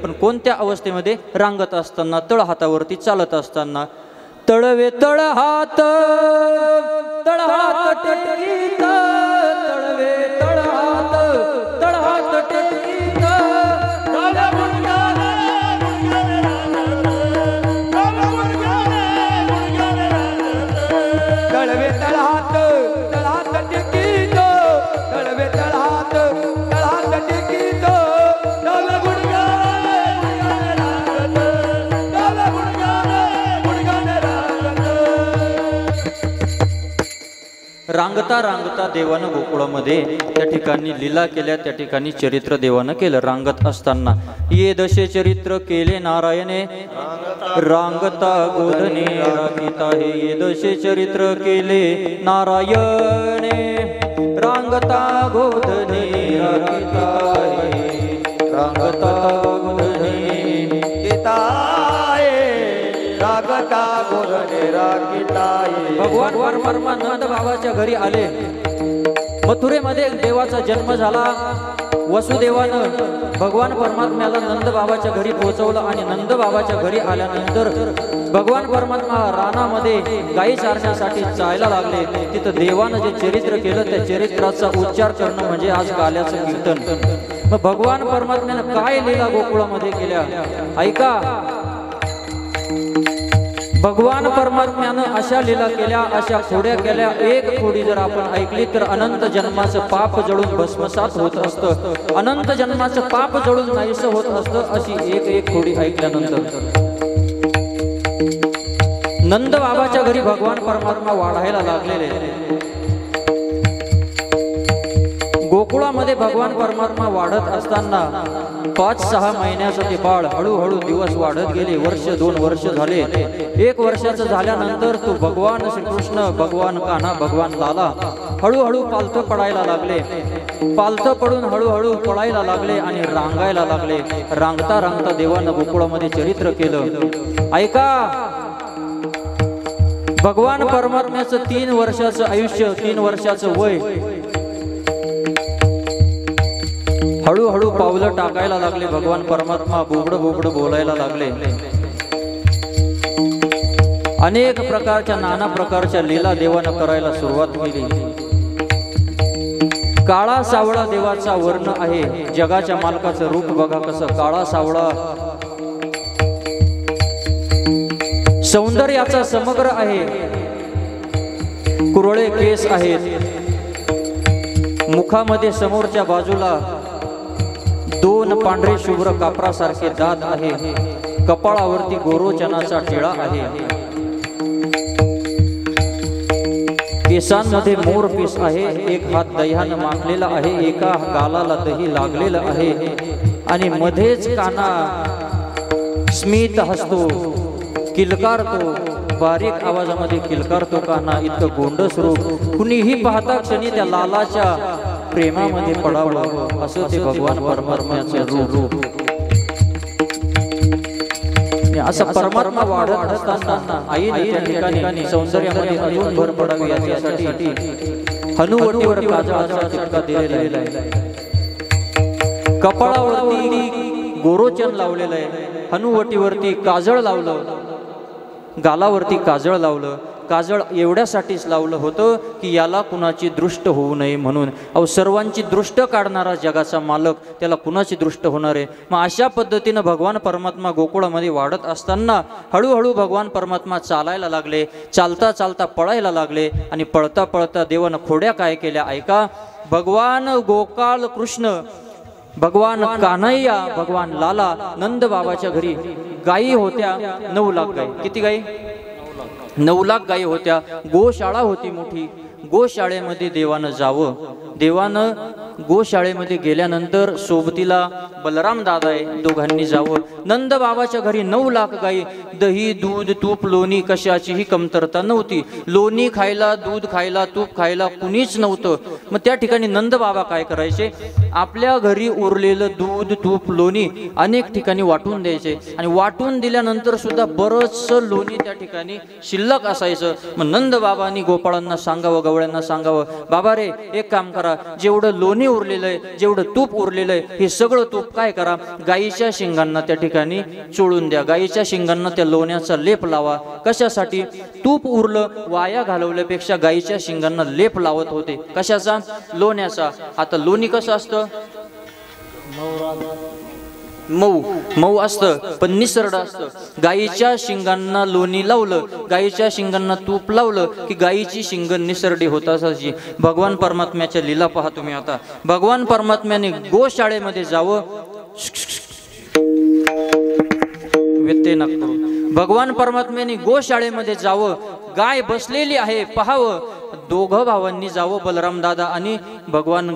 पण कोणत्या अवस्थेमध्ये? रांगत असताना, तळ हातावरती चालत असताना. तळवे तळ हात टेकीत तळवे तळ हात टेकीत तळवे तळहात टेकीत तळवे तळहात टेकीत डाव्या गुडघ्याने डाव्या गुडघ्याने रांगता रांगता देवानं गोकुळामध्ये त्या ठिकाणी लीला केल्या. त्या ठिकाणी चरित्र देवानं केलं. रांगत असताना ये दशे चरित्र केले नारायणे रांगता गोधने राखिता हे. ये दशे चरित्र केले नारायणे रांगता गोधने राखिता हे. रांगता गोधने गीताये रागता गोधने रागीताये. भगवान परमानंद बाबाच्या घरी आले. मथुरेमध्ये देवाचा जन्म झाला. वसुदेवानं भगवान परमात्म्याला नंद बाबाच्या घरी पोहोचवलं आणि नंद बाबाच्या घरी आल्यानंतर भगवान परमात्मा रानामध्ये गायी चारण्यासाठी जायला लागले. तिथं देवानं जे चरित्र केलं त्या चरित्राचा उच्चार करणं म्हणजे आज गाल्याचं कीर्तन. मग भगवान परमात्म्यानं काय लीला गोकुळामध्ये केल्या ऐका. भगवान परमात्म्यानं अशा लीला केल्या, अशा खोड्या केल्या. एक खोडी जर आपण ऐकली तर अनंत जन्माचं पाप जळून भस्मसात होत असतं. अनंत जन्माचं पाप जळून नाहीसं होत असतं. अशी एक खोडी ऐकल्यानंतर नंद बाबाच्या घरी भगवान परमात्मा वाढायला लागलेले. गोकुळामध्ये भगवान परमात्मा वाढत असताना 5-6 महिन्याचं ते बाळ हळूहळू दिवस वाढत गेले. वर्ष 2 वर्ष झाले. 1 वर्षाचं झाल्यानंतर तो भगवान श्रीकृष्ण भगवान कान्हा भगवान लाला हळूहळू पालथं पडायला लागले. पालथं पडून हळूहळू पळायला लागले आणि रांगायला लागले. रांगता रांगता देवानं गोकुळामध्ये चरित्र केलं. ऐका, भगवान परमात्म्याचं 3 वर्षाचं आयुष्य, 3 वर्षाचं वय. हळूहळू पावलं टाकायला लागले. भगवान परमात्मा बोबड बोबड बोलायला लागले. अनेक प्रकारच्या नाना प्रकारच्या लीला देवानं करायला सुरुवात केली. काळा सावळा देवाचा वर्ण आहे. जगाच्या मालकाचं रूप बघा कसं काळा सावळा. सौंदर्याचा समग्र आहे. कुरळे केस आहेत. मुखामध्ये समोरच्या बाजूला 2 पांढरे शुभ्र कापरासारखे दात आहे. कपाळावरती गोरोचनाचा टिळा आहे. केसांमध्ये मोरपीस आहे. एक हात दह्यानं माखलेला आहे. एका गालाला दही लागलेलं आहे आणि मध्येच काना स्मित हसतो, किलकारतो. बारीक आवाजामध्ये किलकारतो काना. इतकं गोंडस रूप. कुणीही पाहता क्षणी त्या लालाच्या प्रेमामध्ये पडावं असं ते भगवान परमात्म्याचं रूप. असं परमात्मा वाढत असताना आईने त्या ठिकाणी सौंदर्यामध्ये अजून भर पडावी याच्यासाठी हनुवटीवर काजळाचा टिपका दिलेला आहे. कपाळावरती गोरोचन लावलेलं आहे. हनुवटीवरती काजळ लावलं. गालावरती काजळ लावलं. काजळ एवढ्यासाठीच लावलं होतं की याला कुणाची दृष्ट होऊ नये म्हणून. अहो, सर्वांची दृष्ट काढणारा जगाचा मालक, त्याला कुणाची दृष्ट होणार आहे? मग अशा पद्धतीनं भगवान परमात्मा गोकुळामध्ये वाढत असताना हळूहळू भगवान परमात्मा चालायला लागले. चालता चालता पळायला लागले आणि पळता पळता देवानं खोड्या काय केल्या ऐका. भगवान गोपाल कृष्ण, भगवान कान्हैया, भगवान लाला नंद बाबाच्या घरी गायी होत्या. 9 लाख गायी. किती गायी? 9 लाख गायी होत्या. गोशाळा होती मोठी. गोशाळेमध्ये देवानं जावं. देवानं गोशाळेमध्ये गेल्यानंतर सोबतीला बलराम दादा आहे. दोघांनी जावं. नंद बाबाच्या घरी 9 लाख गायी. दही दूध तूप लोणी कशाचीही कमतरता नव्हती. लोणी खायला, दूध खायला, तूप खायला कुणीच नव्हतं. मग त्या ठिकाणी नंद बाबा काय करायचे, आपल्या घरी उरलेलं दूध तूप लोणी अनेक ठिकाणी वाटून द्यायचे आणि वाटून दिल्यानंतर सुद्धा बरंचसं लोणी त्या ठिकाणी शिल्लक असायचं. मग नंद बाबांनी गोपाळांना सांगावं, गवळ्यांना सांगावं, बाबा रे एक काम करा, जेवढं लोणी उरलेलं आहे, जेवढं तूप उरलेलं आहे, हे सगळं तूप काय करा, गाईच्या शिंगांना त्या ठिकाणी चोळून द्या, गाईच्या शिंगांना त्या लोण्याचा लेप लावा. कशासाठी? तूप उरलं वाया घालवल्यापेक्षा गाईच्या शिंगांना लेप लावत होते. कशाचा? लोण्याचा. आता लोणी कसं असतं? मऊ मऊ असतं पण निसरड असतं. गाईच्या शिंगांना लोणी लावलं, गाईच्या शिंगांना तूप लावलं की गाईची शिंग निसरडी होत असायची. भगवान परमात्म्याच्या लीला पहा तुम्ही. आता भगवान परमात्म्याने गोशाळेमध्ये जावं, व्यत्यय नका करू. भगवान परमात्म्याने गोशाळेमध्ये जावं, गाय बसलेली आहे पहावं. दोघं भावांनी जावं, बलराम दादा आणि भगवान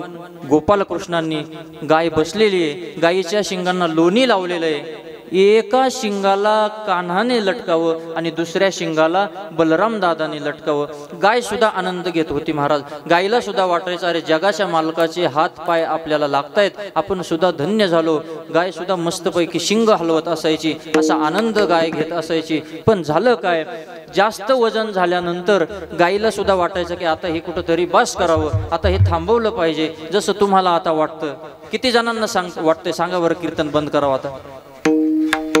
गोपालकृष्णांनी. गाय बसलेली आहे, गायीच्या शिंगांना लोणी लावलेलं आहे. एका शिंगाला कान्हाने लटकावं आणि दुसऱ्या शिंगाला बलराम दादाने लटकावं. गाय सुद्धा आनंद घेत होती महाराज. गायीला सुद्धा वाटायचं अरे जगाच्या मालकाचे हात पाय आपल्याला लागतायत, आपण सुद्धा धन्य झालो. गाय सुद्धा मस्तपैकी शिंग हलवत असायची, असा आनंद गाय घेत असायची. पण झालं काय, जास्त वजन झाल्यानंतर गायीला सुद्धा वाटायचं की आता हे कुठंतरी बस करावं, आता हे थांबवलं पाहिजे. जसं तुम्हाला आता वाटतं. किती जणांना वाटतंय सांगा बरं कीर्तन बंद करावं? आता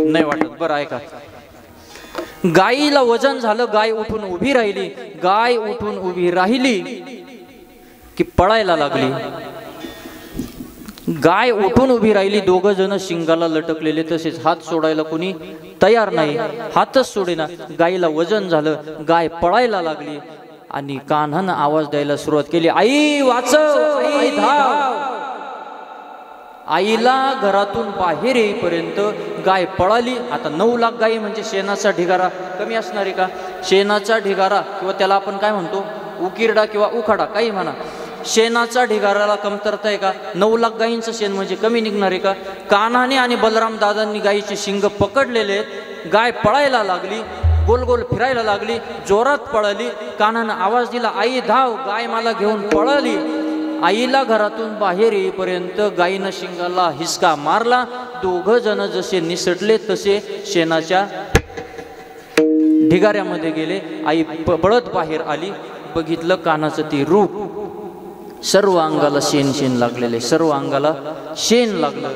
नाही वाटत. बरं ऐका, गायीला वजन झालं, गाय उठून उभी राहिली. गाय उठून उभी राहिली की पळायला लागली. गाय उठून उभी राहिली, दोघं जण शिंगाला लटकलेले, तसेच हात सोडायला कोणी तयार नाही, हातच सोडेना. गायीला वजन झालं, गाय पळायला लागली आणि कान्हानं आवाज द्यायला सुरुवात केली, आई वाचव, आई धाव. आईला घरातून बाहेर येईपर्यंत गाय पळाली. आता 9 लाख गायी म्हणजे शेणाचा ढिगारा कमी असणार आहे का? शेणाचा ढिगारा किंवा त्याला आपण काय म्हणतो, उकिरडा किंवा उखाडा काही म्हणा, शेणाचा ढिगाराला कमतरता आहे का? 9 लाख गायींचं शेण म्हणजे कमी निघणार आहे का? कान्हाने आणि बलराम दादांनी गायीचे शिंग पकडलेले आहेत. गाय पळायला लागली, गोल गोल फिरायला लागली, जोरात पळाली. कान्हानं आवाज दिला, आई धाव. गाय मला घेऊन पळाली. आईला घरातून बाहेर येईपर्यंत गायीनं शिंगाला हिसका मारला. दोघं जण जसे निसटले तसे शेणाच्या ढिगाऱ्यामध्ये गेले. आई पळत बाहेर आली. बघितलं कान्हाचं ते रूप. सर्व अंगाला शेण शेण लागलेले, सर्व अंगाला शेण लागलं.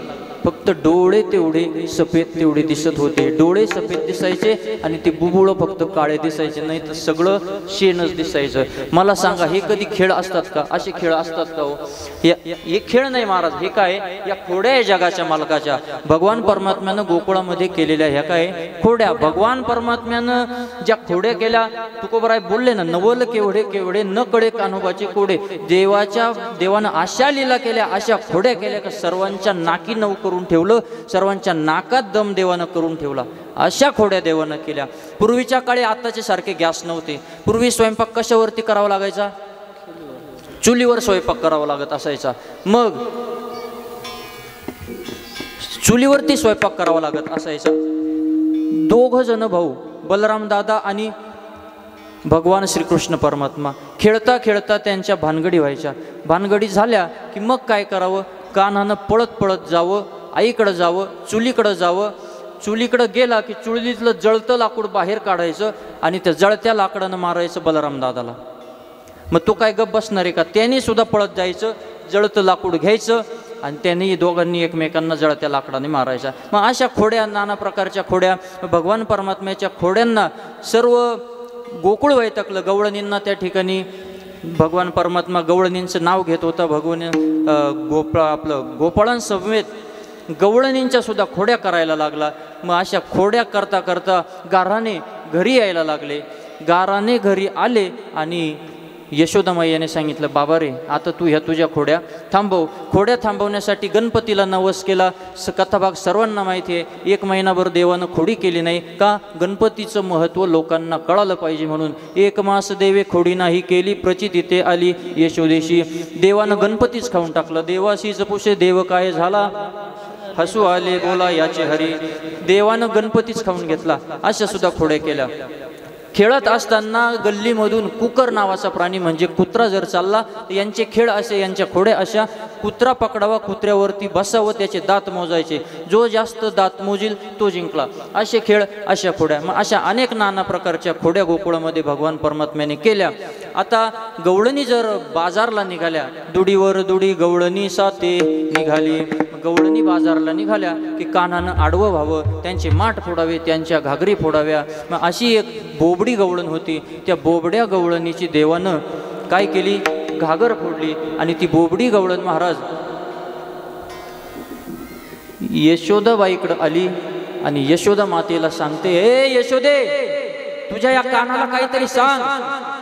फक्त डोळे तेवढे सफेद तेवढे दिसत होते. डोळे सफेद दिसायचे आणि ते बुबुळ फक्त काळे दिसायचे, नाही तर सगळं शेणच दिसायचं. मला सांगा, हे कधी खेळ असतात का? असे खेळ असतात का हो? हे खेळ नाही महाराज, हे काय, या खोड्या आहे जगाच्या मालकाच्या. भगवान परमात्म्यानं गोकुळामध्ये केलेल्या ह्या काय खोड्या. भगवान परमात्म्यानं ज्या खोड्या केल्या, तुकोबराय बोलले ना, नवल केवढे केवढे न कळे कान्होबाचे कोडे. देवानं अशा लीला केल्या, अशा खोड्या केल्या का सर्वांच्या नाकी नऊ करून ठेवलं, सर्वांच्या नाकात दम देवानं करून ठेवला. अशा खोड्या देवानं केल्या. पूर्वीच्या काळी आताचे सारखे गॅस नव्हते. पूर्वी स्वयंपाक कशावरती करावा लागायचा? चुलीवर स्वयंपाक करावा लागत असायचा. मग चुलीवरती स्वयंपाक करावा लागत असायचा. दोघ जण भाऊ, बलराम दादा आणि भगवान श्रीकृष्ण परमात्मा, खेळता खेळता त्यांच्या भानगडी व्हायच्या. भानगडी झाल्या की मग काय करावं? कान्हानं पळत पळत जावं, आईकडं जावं, चुलीकडं जावं. चुलीकडं गेला की चुलीतलं जळतं लाकूड बाहेर काढायचं आणि त्या जळत्या लाकडानं मारायचं बलराम दादाला. मग तो काय गप बसणार आहे का? त्यांनी सुद्धा पळत जायचं, जळतं लाकूड घ्यायचं आणि त्यांनी दोघांनी एकमेकांना जळत्या लाकडाने मारायचा. मग अशा खोड्या, नाना प्रकारच्या खोड्या, भगवान परमात्म्याच्या खोड्यांना सर्व गोकुळ वैतकलं. गवळणींना त्या ठिकाणी भगवान परमात्मा गवळणींचं नाव घेत होता. गोपाळांसमवेत गवळणींच्या सुद्धा खोड्या करायला लागला. मग अशा खोड्या करता करता गाराने घरी यायला लागले. गाराने घरी आले आणि यशोदामाईने सांगितलं, बाबा रे, आता तू ह्या तुझ्या खोड्या थांबव. खोड्या थांबवण्यासाठी गणपतीला नवस केला. कथाभाग सर्वांना माहिती आहे. 1 महिनाभर देवानं खोडी केली नाही का? गणपतीचं महत्त्व लोकांना कळालं पाहिजे म्हणून. 1 मास देवे खोडी नाही केली, प्रचितीते आली यशोदेशी. देवानं गणपतीच खाऊन टाकलं. देवाशीच पुषे देव काय झाला, हसू आले बोला याचे हरी. देवानं गणपतीच खाऊन घेतला. अशा सुद्धा खोड्या केल्या. खेळत असताना गल्लीमधून कुकर नावाचा प्राणी म्हणजे कुत्रा जर चालला तर यांचे खेळ असे, यांच्या खोड्या अशा, कुत्रा पकडावा, कुत्र्यावरती बसावं, त्याचे दात मोजायचे, जो जास्त दात मोजील तो जिंकला, असे खेळ, अशा खोड्या. मग अशा अनेक नाना प्रकारच्या खोड्या गोकुळामध्ये भगवान परमात्म्याने केल्या. आता गवळणी जर बाजारला निघाल्या, दुडीवर दुडी गवळणी साते निघाली, गवळणी बाजारला निघाल्या की कानानं आडवं व्हावं, त्यांचे माठ फोडावे, त्यांच्या घागरी फोडाव्या. मग अशी एक बोबडी गवळण होती. त्या बोबड्या गवळणीची देवानं काय केली, घागर फोडली. आणि ती बोबडी गवळण महाराज यशोदाबाईकडे आली आणि यशोदा मातेला सांगते, हे यशोदे, तुझ्या या कानाला काहीतरी सांग,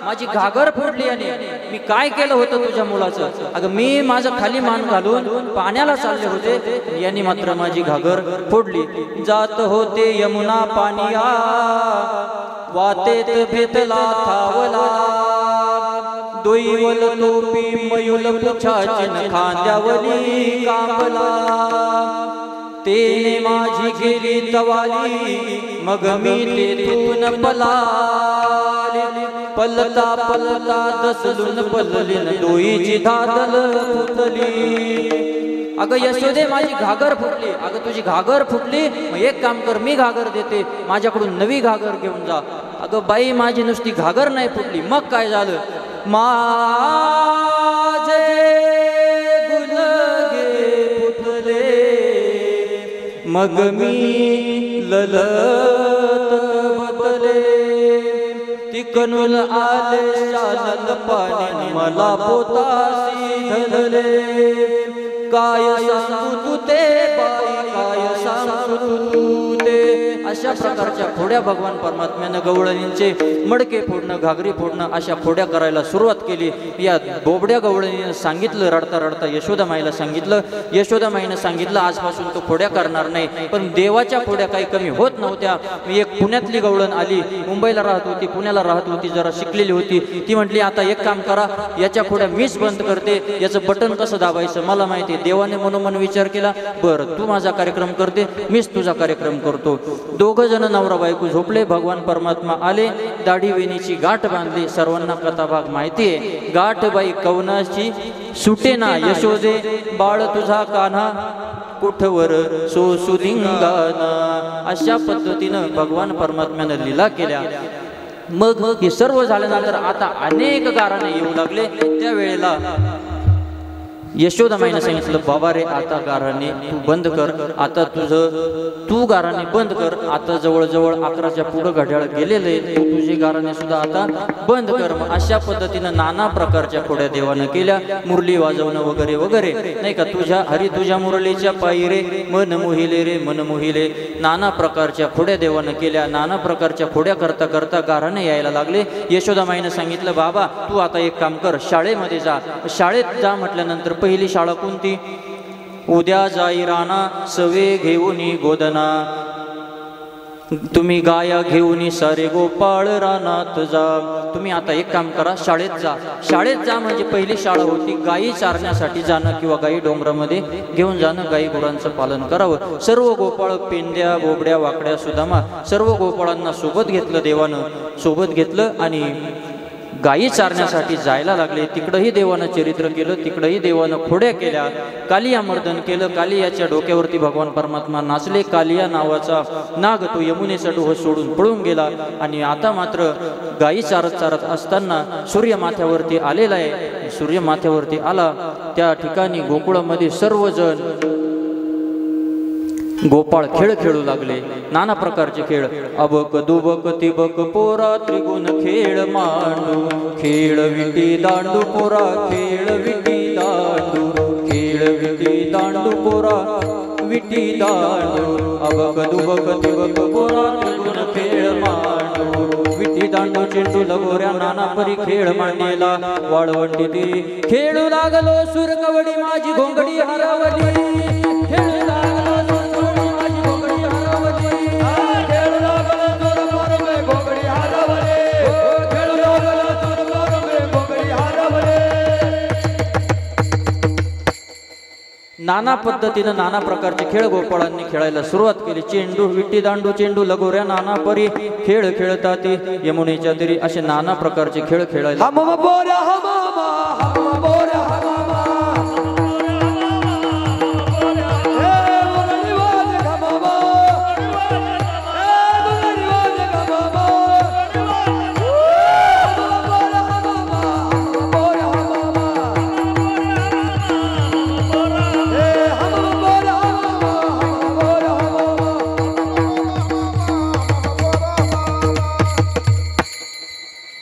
माझी घागर फोडली आणि मी काय केलं होतं तुझ्या मुलाचं. अगं मी माझं खाली मान घालून पाण्याला चालले होते, यांनी मात्र माझी घागर फोडली. जात होते यमुना पानिया, वातेत भेटला थावला, दोईवल टोपी मयुल पुछाचिन खांद्यावली कांबला, तेने माझी गेली तवाली, मग मी तेथून पलाली, पलता पलता दसलून पललीन दोईची धादल फुटली. अगं यशोदे, माझी घागर फुटली. अगं तुझी घागर फुटली, मग एक काम कर, मी घागर देते, माझ्याकडून नवी घागर घेऊन जा. अगं बाई, माझी नुसती घागर नाही फुटली, मग काय झालं, माझे गुलगे फुटले, मग मी ललत बदले, तिकनूल आले शानल पाणी, मला पोतासी धरले, काय सांगू तू ते बाई, काय सांगू तू ते. अशा प्रकारच्या खोड्या भगवान परमात्म्यानं गवळणींचे मडके फोडणं, घागरी फोडणं, अशा खोड्या करायला सुरुवात केली. या बोबड्या गवळणीनं सांगितलं, रडता रडता यशोदामाईला सांगितलं. यशोदामाईनं सांगितलं, आजपासून तो खोड्या करणार नाही. पण देवाच्या खोड्या काही कमी होत नव्हत्या. मी एक पुण्यातली गवळण आली, मुंबईला राहत होती, पुण्याला राहत होती, जरा शिकलेली होती. ती म्हटली, आता एक काम करा, याच्या खोड्या मीच बंद करते, याचं बटन कसं दाबायचं मला माहिती. देवाने मनोमन विचार केला, बरं तू माझा कार्यक्रम करते, मीच तुझा कार्यक्रम करतो. दोघं जण नवरा बायको झोपले. भगवान परमात्मा आले, दाढी वेणीची गाठ बांधली. सर्वांना कथाभाग माहिती आहे. गाठ बाई कवनाची सुटेना, यशोदे बाळ तुझा कान्हा कुठवर सोसुलिंगाना. अशा पद्धतीनं भगवान परमात्म्यानं लीला केल्या. मग हे सर्व झाल्यानंतर आता अनेक गाराणे येऊ लागले. त्यावेळेला यशोदामाईनं सांगितलं, बाबा रे, आता गाराणे तू बंद कर, आता तू गाराणे बंद कर. आता जवळजवळ 11च्या पुढं घड्याळ गेलेले, तू तुझे गाराणे सुद्धा आता बंद कर. मग अशा पद्धतीनं नाना प्रकारच्या खोड्या देवानं केल्या, मुरली वाजवणं वगैरे वगैरे, नाही का. तुझ्या मुरलीच्या पायी रे मन मोहिले रे मन मोहिले. नाना प्रकारच्या खोड्या देवानं केल्या. नाना प्रकारच्या खोड्या करता करता गाराणे यायला लागले. यशोदामाईनं सांगितलं, बाबा तू आता एक काम कर, शाळेमध्ये जा. शाळेत जा म्हटल्यानंतर पहिली शाळा कोणती, उद्या जाई राणा सवे घेऊनी गोदना, तुम्ही गाया घेऊन सारे गोपाळ रानात जा. तुम्ही आता एक काम करा, शाळेत जा. शाळेत जा म्हणजे पहिली शाळा होती गायी चारण्यासाठी जाणं किंवा गायी डोंगरामध्ये घेऊन जाणं, गायी गुरांचं पालन करावं. सर्व गोपाळ, पेंड्या, बोबड्या, वाकड्या, सुदामा, सर्व गोपाळांना सोबत घेतलं देवानं, सोबत घेतलं आणि गायी चारण्यासाठी जायला लागले. तिकडंही देवानं चरित्र केलं, तिकडंही देवानं खोड्या केल्या, कालिया मर्दन केलं. कालियाच्या डोक्यावरती भगवान परमात्मा नाचले. कालिया नावाचा नाग तो यमुनेचा डोह सोडून पळून गेला. आणि आता मात्र गायी चारत चारत असताना सूर्य माथ्यावरती आलेला आहे. सूर्य माथ्यावरती आला, त्या ठिकाणी गोकुळामध्ये सर्वजण गोपाळ खेळ खेळू लागले, नाना प्रकारचे खेळ. अबक दुबक तिबक पोरा त्रिगुण खेळ मांडू, खेळ विटी दांडू पोरा, खेळ विटी दांडू, खेळ विटी दांडू पोरा, विटी दांडू. अबक दुबक तिबक पोरा त्रिगुण खेळ मांडू, विटी दांडू चेंडू लगोऱ्या नाना परी खेळ मांडलेला. वाळवंटी ती खेळू लागलो, सुर कवडी माझी घोंगडी हरवली. खेळू लागलो नाना पद्धतीनं नाना प्रकारचे खेळ गोपाळांनी खेळायला सुरुवात केली. चेंडू, विटी दांडू, चेंडू, लगोऱ्या, नाना परी खेळ खेळतात यमुनेच्या तीरी, असे नाना प्रकारचे खेळ खेळायला. हम बोरा हमामा, हम बोरा हमामा,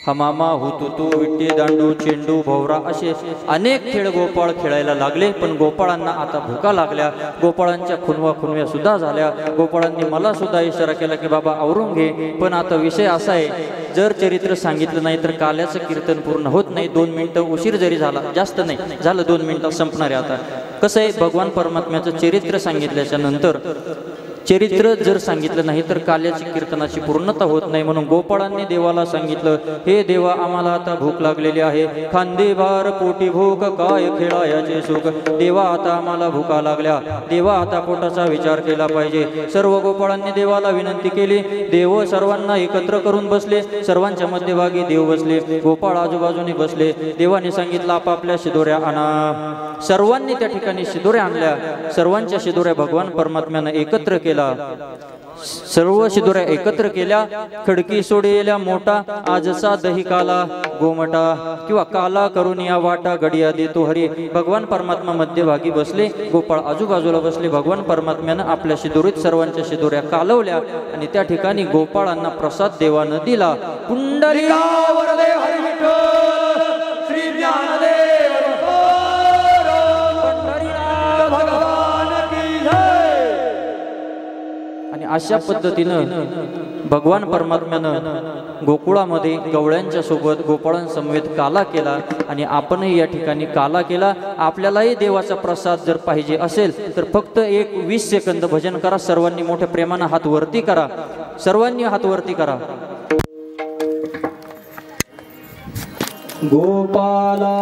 हमामा, हुतुतू, विट्टी दांडू, चेंडू, भोवरा असे अनेक खेळ गोपाळ खेळायला लागले. पण गोपाळांना आता भुका लागल्या. गोपाळांच्या खुनव्या सुद्धा झाल्या. गोपाळांनी मला सुद्धा इशारा केला की बाबा आवरून घे. पण आता विषय असा आहे, जर चरित्र सांगितलं नाही तर काल्याचं कीर्तन पूर्ण होत नाही. 2 मिनिटं उशीर जरी झाला, जास्त नाही झालं, 2 मिनिटात संपणार आहे. आता कसं आहे, भगवान परमात्म्याचं चरित्र सांगितल्याच्या नंतर चरित्र जर सांगितलं नाही तर काल्याची कीर्तनाची पूर्णता होत नाही. म्हणून गोपाळांनी देवाला सांगितलं, हे देवा आम्हाला आता भूक लागलेली आहे. खांदे भार पोटी भूक, काय खेळायाचे सुख. देवा आता आम्हाला भुका लागल्या. देवा आता पोटाचा विचार केला पाहिजे. सर्व गोपाळांनी देवाला विनंती केली. देव सर्वांना एकत्र करून बसले. सर्वांच्या मध्यभागी देव बसले. गोपाळ आजूबाजूने बसले. देवाने सांगितलं आपापल्या शिदोऱ्या आणा. सर्वांनी त्या ठिकाणी शिदोऱ्या आणल्या. सर्वांच्या शिदोऱ्या भगवान परमात्म्यानं एकत्र केला. सर्व शिदोऱ्या एकत्र केल्या. खडकी सोडेल्या मोठा, आजचा दही काला गोमटा, किंवा काला करून या वाटा गडिया देतो हरी. भगवान परमात्मा मध्यभागी बसले. गोपाळ आजूबाजूला बसले. भगवान परमात्म्यानं आपल्या शिदोरीत सर्वांच्या शिदोऱ्या कालवल्या आणि त्या ठिकाणी गोपाळांना प्रसाद देवानं दिला. कुंडलिका वरदे हरी विठ्ठल, श्री ज्ञानदेव भगवान की जय. आणि अशा पद्धतीनं भगवान परमात्म्यानं गोकुळामध्ये गवळ्यांच्या सोबत गोपाळांसमवेत काला केला. आणि आपणही या ठिकाणी काला केला. आपल्यालाही देवाचा प्रसाद जर पाहिजे असेल तर फक्त 20 सेकंद भजन करा. सर्वांनी मोठ्या प्रेमानं हात वरती करा. सर्वांनी हात वरती करा. गोपाला